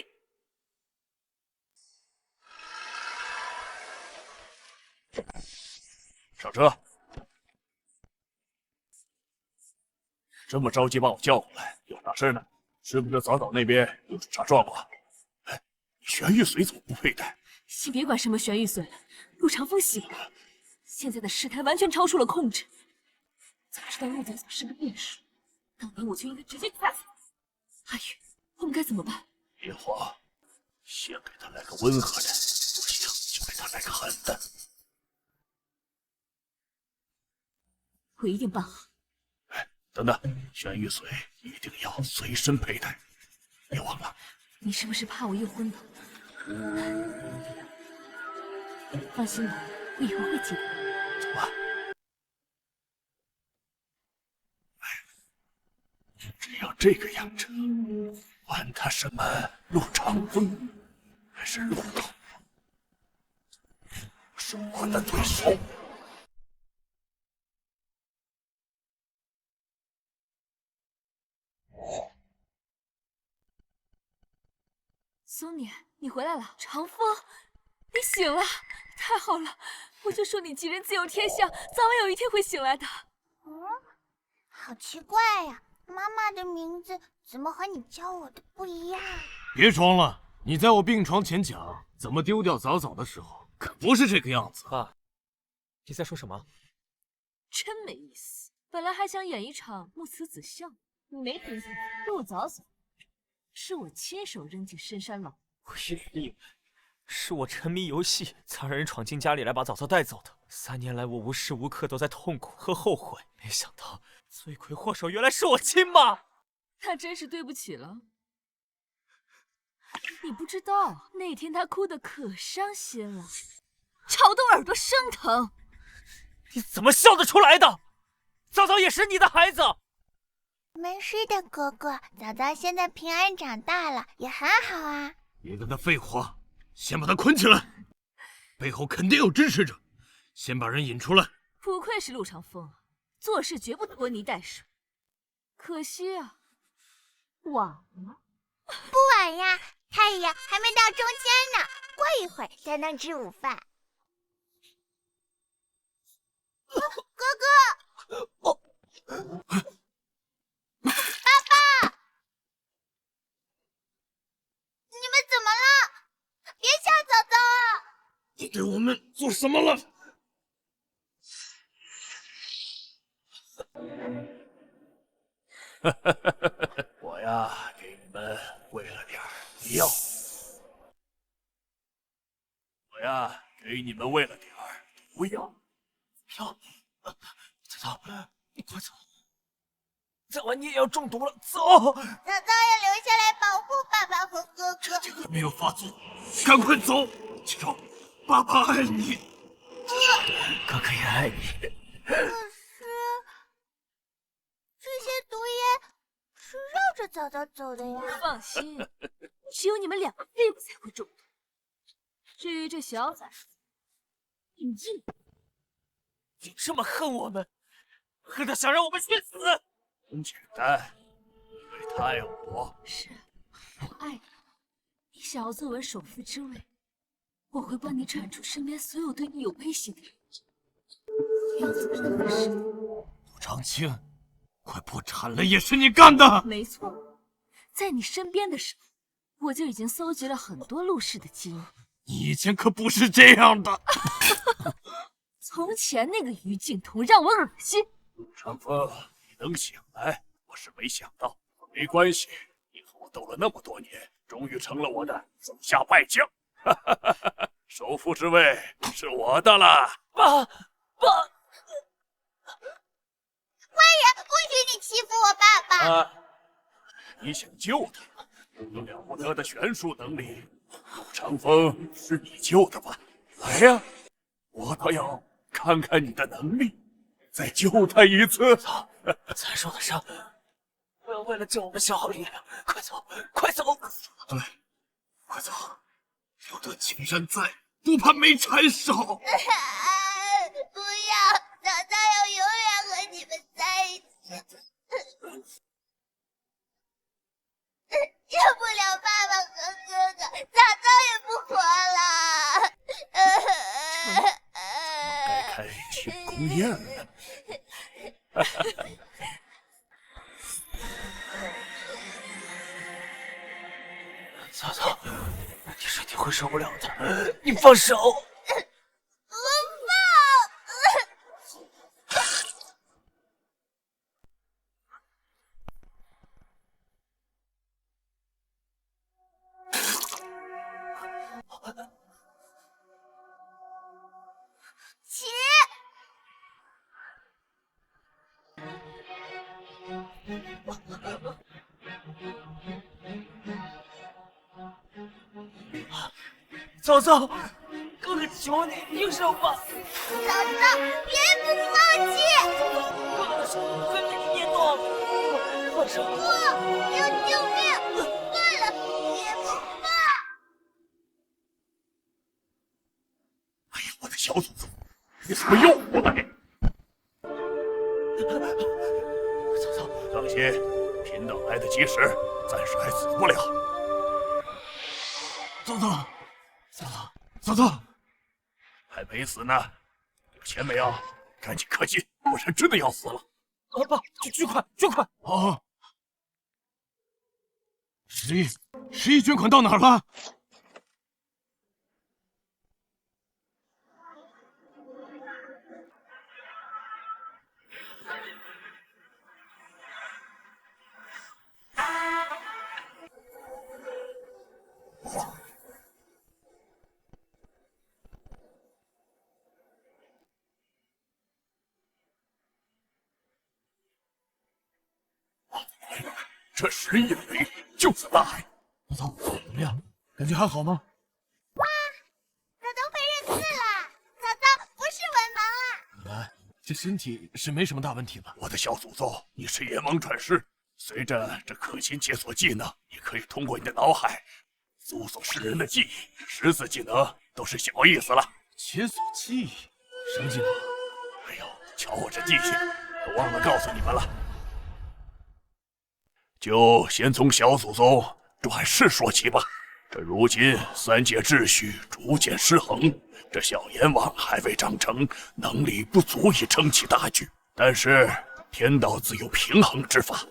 上车。这么着急把我叫过来，有啥事呢？是不是早早那边有啥状况？哎，玄玉髓怎么不佩戴？先别管什么玄玉髓了，陆长风醒了，现在的事态完全超出了控制。早知道陆早早是个变数，当年我就应该直接掐死他。阿宇，我们该怎么办？别慌，先给他来个温和的，不行就给他来个狠的。我一定办好。哎，等等，玄玉髓一定要随身佩戴，别忘了。你是不是怕我又昏倒？放心吧，我以后会记得。走吧。只要这个样子，管他什么陆长风还是陆高，是我的对手。松年，你回来了。长风，你醒了，太好了！我就说你吉人自有天相，早晚有一天会醒来的。好奇怪呀，妈妈的名字怎么和你教我的不一样？别装了，你在我病床前讲怎么丢掉早早的时候，可不是这个样子。爸，你在说什么？真没意思。本来还想演一场母慈子孝，没听清，陆早早是我亲手扔进深山老。我一直以为是我沉迷游戏，才让人闯进家里来把早早带走的。3年来，我无时无刻都在痛苦和后悔，没想到罪魁祸首原来是我亲妈。那真是对不起了。你不知道，那天他哭得可伤心了，吵得耳朵生疼。你怎么笑得出来的？早早也是你的孩子。没事的，哥哥，早早现在平安长大了，也很好啊。别跟他废话，先把他捆起来，背后肯定有支持者，先把人引出来。不愧是陆长风啊，做事绝不拖泥带水。可惜啊，晚了。不晚呀，太阳还没到中间呢，过一会儿才能吃午饭。哥哥，爸爸，你们怎么了？别吓早早啊！你对我们做什么了？我呀，给你们喂了点药。我呀，给你们喂了点毒药。早早，你快走！早晚你也要中毒了，走！早早要留下来保护爸爸和哥哥。这个还没有发作，赶快走！记住，爸爸爱你，哥哥也爱你。可是这些毒液是绕着早早走的呀。放心，只有你们两个废物才会中毒。至于这小崽子，你硬。你这么恨我们，恨到想让我们去死？很简单，因为他爱我。是，我爱你。你想要坐稳首富之位，我会帮你铲除身边所有对你有威胁的人。要做任何事，陆长青，快破产了也是你干的。没错，在你身边的时候，我就已经搜集了很多陆氏的基因。你以前可不是这样的。从前那个于静彤让我恶心。陆长风，你能醒来，我是没想到。没关系，你和我斗了那么多年，终于成了我的手下败将。首富之位是我的了。爸，坏人，不许你欺负我爸爸！你想救他，有了不得的玄术能力，陆长风是你救的吧？来呀，我倒要看看你的能力，再救他一次。再受的伤，不要为了救我们消耗力量。快走，快走！对，快走，有段青山在，不怕没柴烧。不要，早早要永远和你们在一起。救不了爸爸和哥哥，早早也不活了。该开庆功宴了。嫂嫂，你身体会受不了的，你放手。起！嫂嫂，哥哥求你停手吧！嫂嫂，别不放弃！哥哥的手快被你捏断了，放手！不，要救命！断了，也不放！哎呀，我的小祖宗，你怎么又回来？嫂嫂，放心，贫道来得及时，暂时还死不了。嫂嫂，嫂嫂，还没死呢，有钱没有？赶紧氪金，不然真的要死了。爸，捐款！好，10亿捐款到哪儿了？这10亿枚就此大海。嫂嫂，怎么样？感觉还好吗？哇，嫂嫂会认字了！嫂嫂不是文盲了。看来这身体是没什么大问题吧？我的小祖宗，你是炎王转世，随着这氪金解锁技能，你可以通过你的脑海搜索世人的记忆，10字技能都是小意思了。解锁记忆，什么技能？哎呦，瞧我这记性，都忘了告诉你们了。就先从小祖宗转世说起吧。这如今3界秩序逐渐失衡，这小阎王还未长成，能力不足以撑起大局。但是天道自有平衡之法，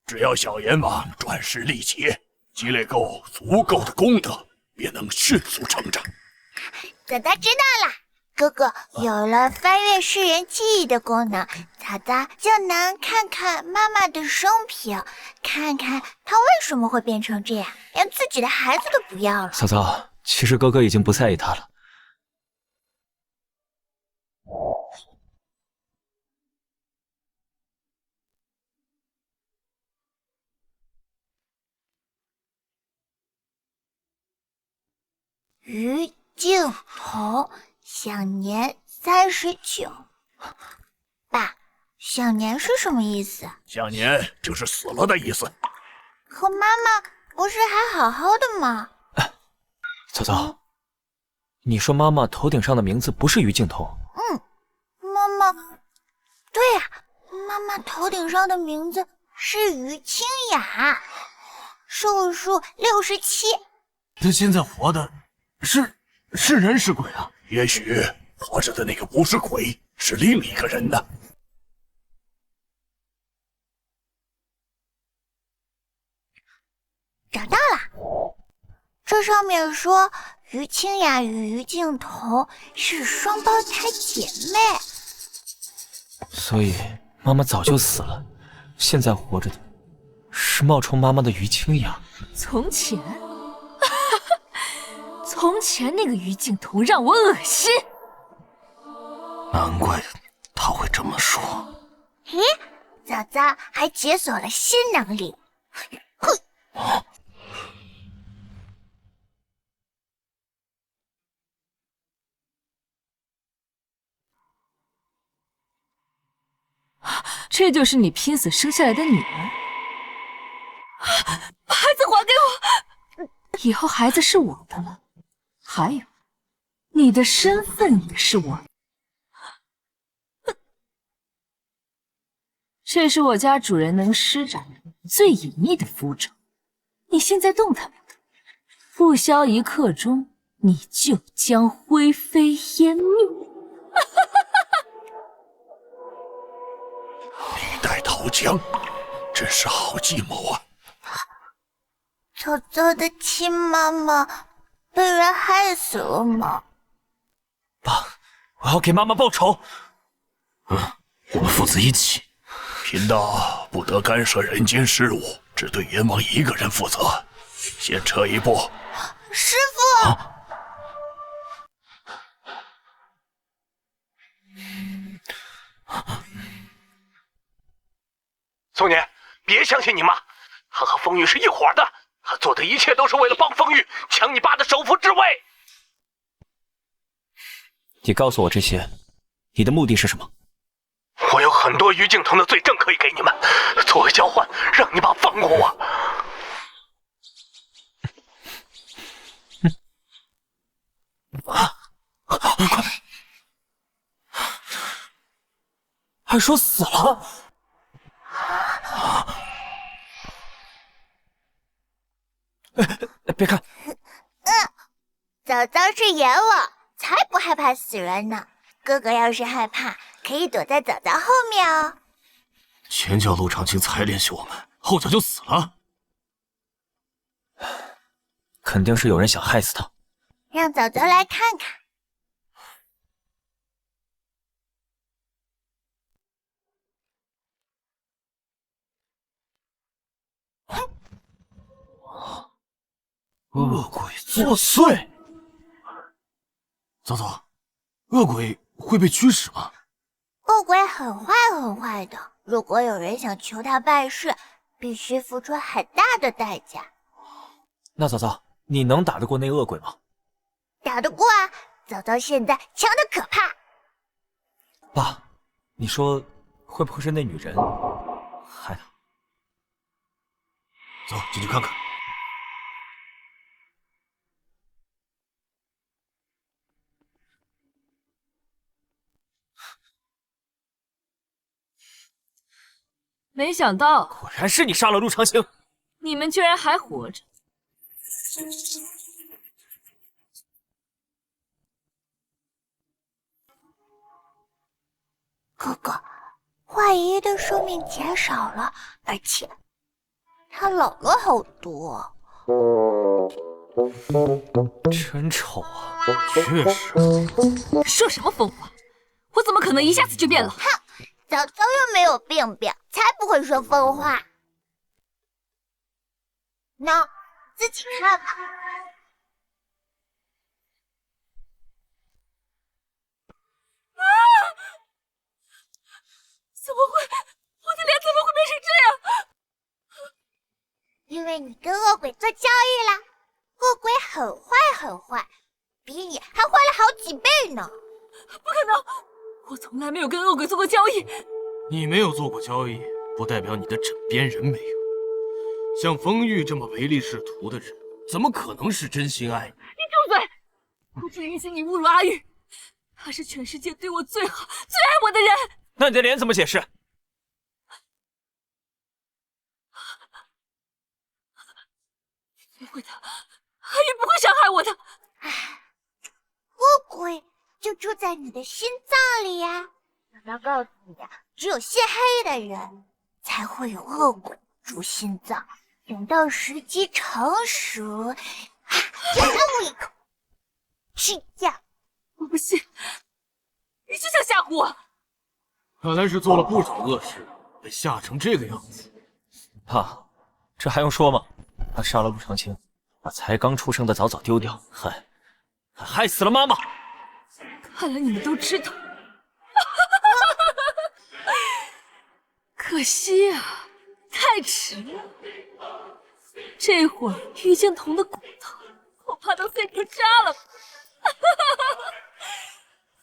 只要小阎王转世历劫，积累够足够的功德，便能迅速成长。嫂嫂知道了，哥哥有了翻阅世人记忆的功能，嫂嫂就能看看妈妈的生平，看看她为什么会变成这样，连自己的孩子都不要了。嫂嫂，其实哥哥已经不在意他了。于静彤享年39。爸，享年是什么意思？享年就是死了的意思。和妈妈不是还好好的吗？早早，你说妈妈头顶上的名字不是于静彤？妈妈，对呀，妈妈头顶上的名字是于清雅，寿数67。他现在活的是人是鬼啊？也许活着的那个不是鬼，是另一个人呢。找到了，这上面说于清雅与于静彤是双胞胎姐妹。所以妈妈早就死了，现在活着的是冒充妈妈的于清雅。从前，从前那个于静彤让我恶心。难怪他会这么说。咦，早早还解锁了新能力。这就是你拼死生下来的女儿？把孩子还给我！以后孩子是我的了。还有，你的身份也是我的。这是我家主人能施展的最隐秘的符咒，你现在动弹不得，不消一刻钟，你就将灰飞烟灭。历代桃僵，真是好计谋啊！早早的亲妈妈被人害死了吗？爸，我要给妈妈报仇。我们父子一起。贫道不得干涉人间事务，只对阎王一个人负责。先撤一步。师父。宋年，别相信你妈，她和风玉是一伙的，她做的一切都是为了帮风玉抢你爸的首辅之位。你告诉我这些，你的目的是什么？我有很多于静彤的罪证可以给你们，作为交换，让你爸放过我。还说死了？别看，早早是阎王，才不害怕死人呢。哥哥要是害怕，可以躲在早早后面哦。前脚陆长青才联系我们，后脚就死了。肯定是有人想害死他。让早早来看看。恶鬼作祟。早早，恶鬼会被驱使吗？恶鬼很坏很坏的，如果有人想求他办事，必须付出很大的代价。那早早，你能打得过那恶鬼吗？打得过啊，早早现在强的可怕。爸，你说会不会是那女人害他？走，进去看看。没想到，果然是你杀了陆长青，你们居然还活着。哥哥，华姨的寿命减少了，而且她老了好多。真丑啊！确实。说什么疯话？我怎么可能一下子就变了？哼，早早又没有病病，才不会说疯话。那自己看吧。怎么会？我的脸怎么会变成这样？因为你跟恶鬼做交易了，恶鬼很坏很坏，比你还坏了好几倍呢。不可能，我从来没有跟恶鬼做过交易。你没有做过交易，不代表你的枕边人没有。像风玉这么唯利是图的人，怎么可能是真心爱你？你住嘴！不准允许你侮辱阿玉，他是全世界对我最好、最爱我的人。那你的脸怎么解释？不会的，阿玉不会伤害我的。恶鬼就住在你的心脏里呀！我要告诉你呀，只有心黑的人才会有恶鬼住心脏。等到时机成熟，再安我一口。这样，我不信，你就想吓唬我？看来是做了不少恶事，被吓成这个样子。爸，这还用说吗？他杀了陆长青，把才刚出生的早早丢掉，还害死了妈妈。看来你们都知道，可惜啊，太迟了。这会儿于建彤的骨头恐怕都碎成渣了吧。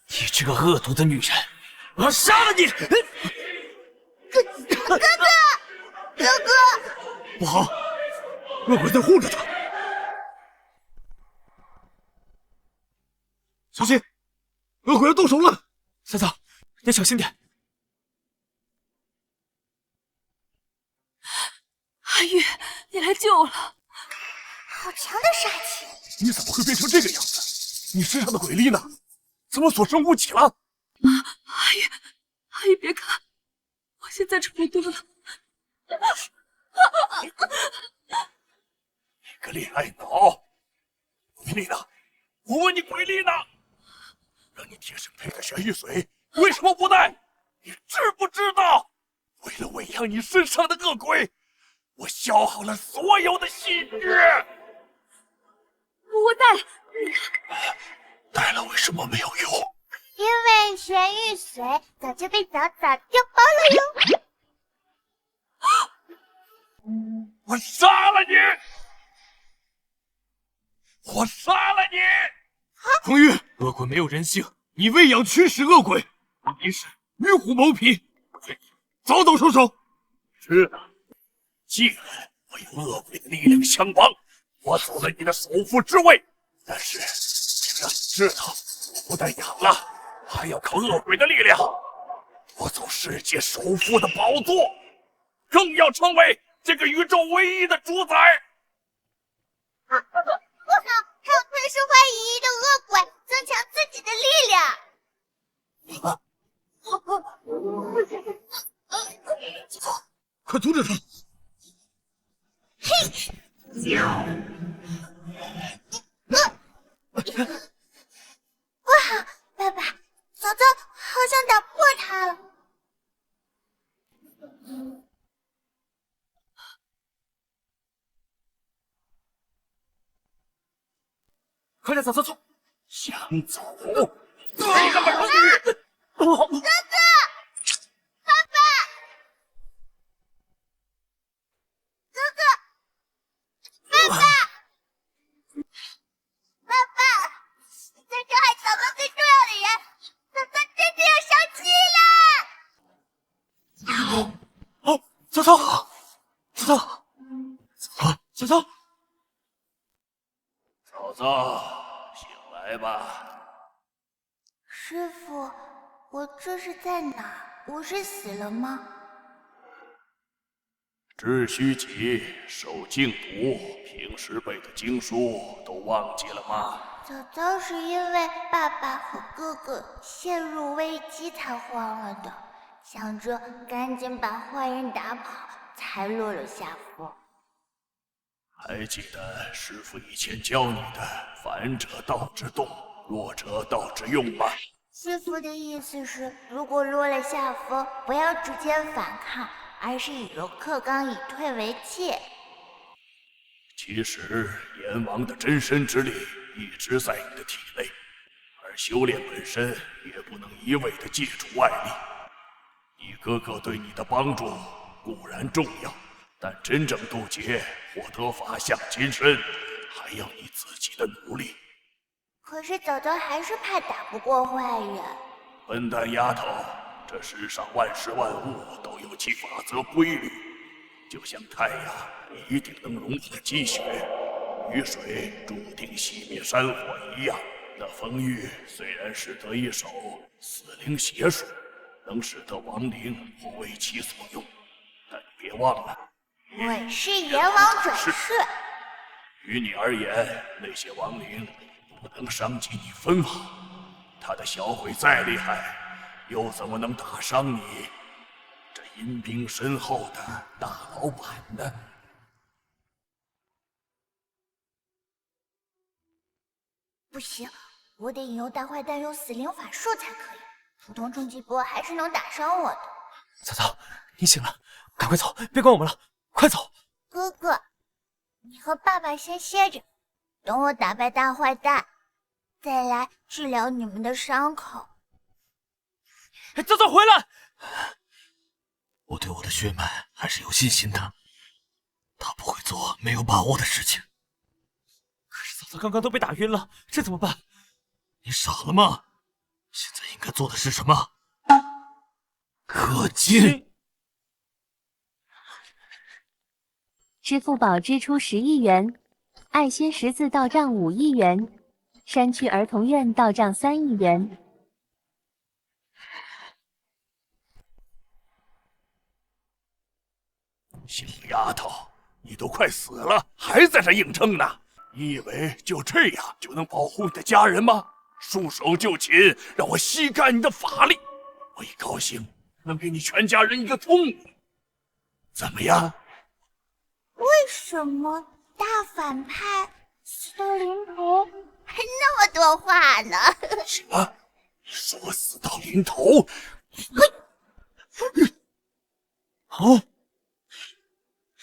你这个恶毒的女人，我要杀了你！哥哥，不好，恶鬼在护着他，小心，恶鬼要动手了！嫂嫂，你小心点。阿玉，你来救我了！好强的杀气！你怎么会变成这个样子？你身上的鬼力呢？怎么所剩无几了？阿玉，别看，我现在差不多了。你个恋爱脑！鬼力呢？我问你，鬼力呢？让你贴身配的玄玉髓，为什么不带？你知不知道？为了喂养你身上的恶鬼，我消耗了所有的细致。我带了。带了为什么没有用？因为玄玉髓早就被早早丢包了哟。我杀了你！我杀了你！风玉，恶鬼没有人性，你喂养驱使恶鬼，你是与虎谋皮，早早收手。是的，既然我有恶鬼的力量相帮，我走了你的首富之位，但是请让你知道，我不但养了，还要靠恶鬼的力量夺走世界首富的宝座，更要成为这个宇宙唯一的主宰。不好，还有吞噬坏羽翼的恶鬼，增强自己的力量。快阻止他！不好，爸爸，嫂嫂好像打破它了。快点，嫂嫂走！想走？没那么容易！哥哥，爸爸，哥哥，爸爸，爸爸，在这害嫂嫂最重要的人，嫂嫂真的要生气了。哦，嫂嫂，嫂嫂，嫂嫂，嫂子，醒来吧。师傅，我这是在哪？我是死了吗？知虚己，守静笃，平时背的经书都忘记了吗？早早是因为爸爸和哥哥陷入危机才慌了的，想着赶紧把坏人打跑，才落了下风。还记得师傅以前教你的“反者道之动，弱者道之用”吗？师傅的意思是，如果落了下风，不要直接反抗，而是以柔克刚，以退为进。其实阎王的真身之力一直在你的体内，而修炼本身也不能一味的借助外力。你哥哥对你的帮助固然重要，但真正渡劫、获得法相金身，还要你自己的努力。可是早早还是怕打不过坏人。笨蛋丫头，这世上万事万物都有其法则规律，就像太阳一定能融化积雪，雨水注定熄灭山火一样。那风玉虽然是得一手死灵邪术，能使得亡灵不为其所用，但你别忘了，我是阎王转世。于你而言，那些亡灵不能伤及你分毫。他的小鬼再厉害，又怎么能打伤你这阴兵深厚的大老板呢？不行，我得引诱大坏蛋用死灵法术才可以。普通冲击波还是能打伤我的。早早，你醒了，赶快走，别管我们了，快走！哥哥，你和爸爸先歇着，等我打败大坏蛋，再来治疗你们的伤口。早早回来！我对我的血脉还是有信心的，他不会做没有把握的事情。可是早早刚刚都被打晕了，这怎么办？你傻了吗？现在应该做的是什么？氪金。支付宝支出10亿元，爱心十字到账5亿元，山区儿童院到账3亿元。小丫头，你都快死了，还在这硬撑呢？你以为就这样就能保护你的家人吗？束手就擒，让我吸干你的法力，我一高兴能给你全家人一个痛快。怎么样？为什么大反派死到临头还那么多话呢？什么？你说死到临头？好，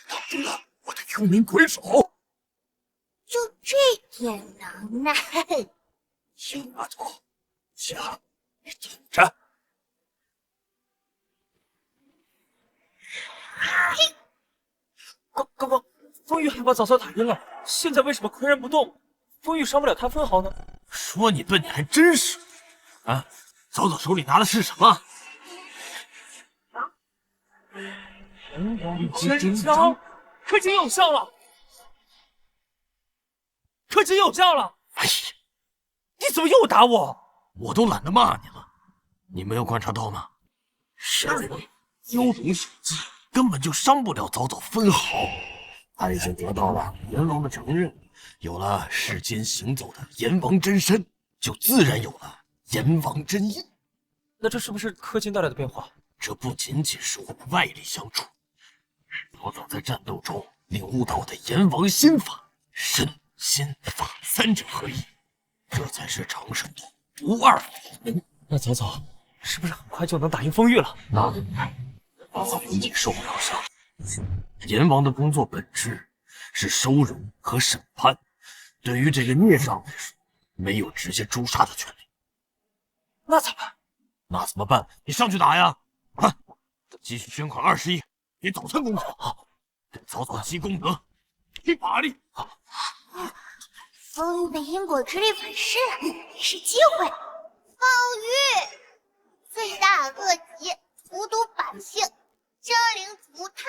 挡住了我的幽冥鬼手。就这点能耐，小丫头，想你等着。刚刚风玉还把早早打晕了，现在为什么岿然不动？风玉伤不了他分毫呢？说你笨，你还真是。啊，早早手里拿的是什么？真香！氪金有效了！氪金有效了！哎呀，你怎么又打我？我都懒得骂你了。你没有观察到吗？身为幽灵手机根本就伤不了早早分毫。他已经得到了阎王的承认，有了世间行走的阎王真身，就自然有了阎王真印。那这是不是氪金带来的变化？这不仅仅是我们外力相处，早早在战斗中领悟到的阎王心法，身心法三者合一，这才是长生的不二法门。那早早是不是很快就能打赢风玉了？那早仅仅受不了伤。阎王的工作本质是收容和审判，对于这个孽障来说，没有直接诛杀的权利。那怎么办？那怎么办？你上去打呀！啊，继续捐款20亿给早餐公司，好，给早早积功德，积法力。风玉被因果之力粉饰了，是机会。风玉罪大恶极，荼毒百姓，生灵涂炭。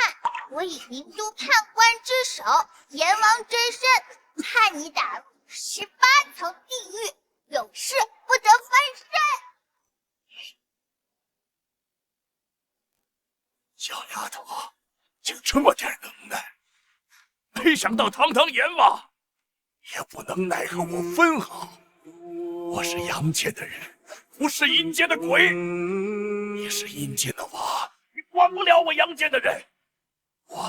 我以名都判官之手，阎王真身，判你打入18层地狱，永世不得翻身。小丫头，就这么点能耐，没想到堂堂阎王也不能奈何我分毫。我是阳间的人，不是阴间的鬼。你是阴间的我，你管不了我阳间的人。我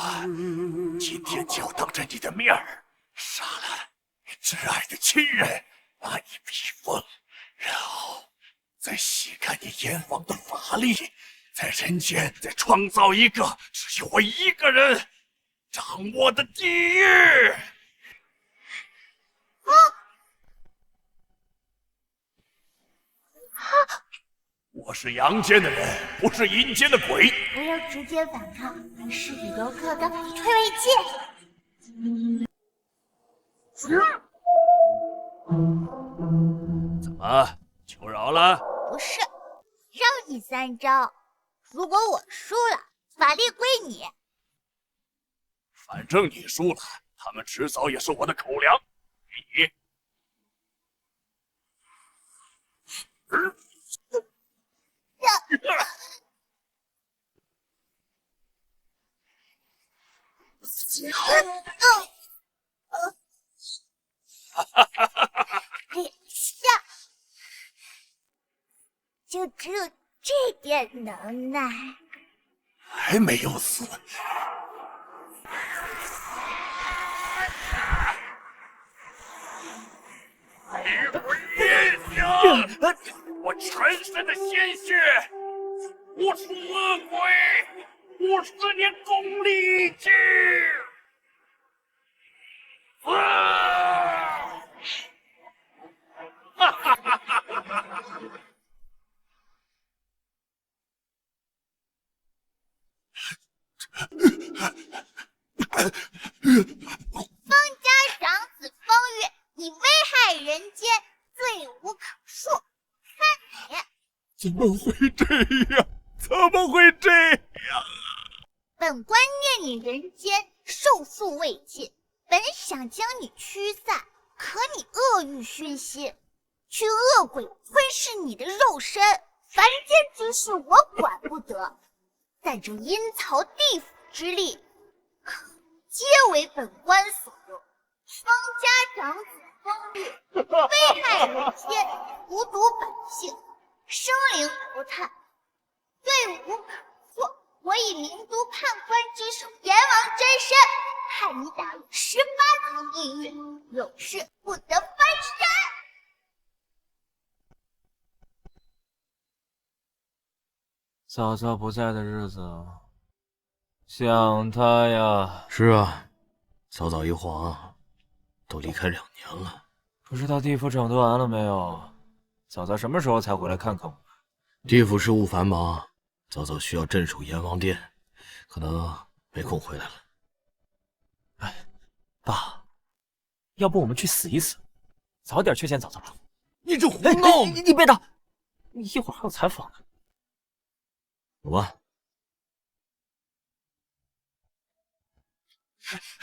今天就要当着你的面儿杀了你挚爱的亲人，把你逼疯，然后再吸干你阎王的法力，在人间再创造一个只有我一个人掌握的地狱。我是阳间的人，不是阴间的鬼。不要直接反抗，而是以柔克刚，以退为进。怎么求饶了？不是，让你3招，如果我输了，法力归你。反正你输了，他们迟早也是我的口粮。给你。脸下就只有这点能耐，还没有死。你会灭下我全身的鲜血，我除恶鬼，50年功力尽。啊！哈哈哈哈哈！方家长子方月，你危害人间，罪无可恕。看你！怎么会这样？怎么会这样？本官念你人间寿数未尽，本想将你驱散，可你恶欲熏心，去恶鬼吞噬你的肉身，凡间之事我管不得。但这阴曹地府之力，可皆为本官所用。方家长子方月，危害人间，荼毒百姓，生灵涂炭，罪无可恕。我以明都判官之手阎王真身，判你打入18层地狱，永世不得翻身。嫂嫂不在的日子，想她呀。是啊，早早一晃，都离开2年了。不知道地府整顿完了没有？嫂嫂什么时候才回来看看我？地府事务繁忙，早早需要镇守阎王殿，可能没空回来了。哎，爸，要不我们去死一死，早点去见嫂嫂吧。你这胡闹！你别打，你一会儿还有采访呢。走吧。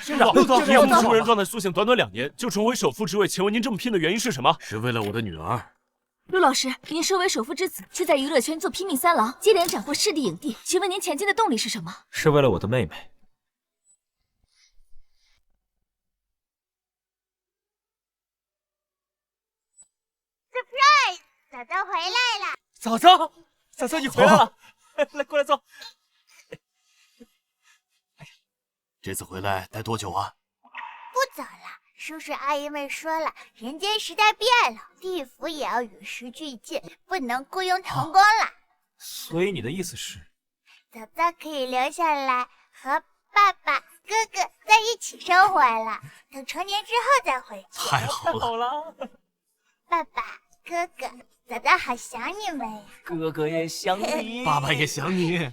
县长，你要不出人状态苏醒短短2年就重回首富之位，请问您这么拼的原因是什么？是为了我的女儿。陆老师，您身为首富之子，却在娱乐圈做拼命3郎，接连斩获视帝影帝，请问您前进的动力是什么？是为了我的妹妹。Surprise！ 嫂嫂回来了。嫂嫂，嫂嫂你回来了，来过来坐。这次回来待多久啊？不早了，叔叔阿姨们说了，人间时代变了，地府也要与时俱进，不能雇佣童工了。所以你的意思是，嫂嫂可以留下来和爸爸、哥哥在一起生活了，等成年之后再回去。太好了，爸爸、哥哥，嫂嫂好想你们呀！哥哥也想你，爸爸也想你。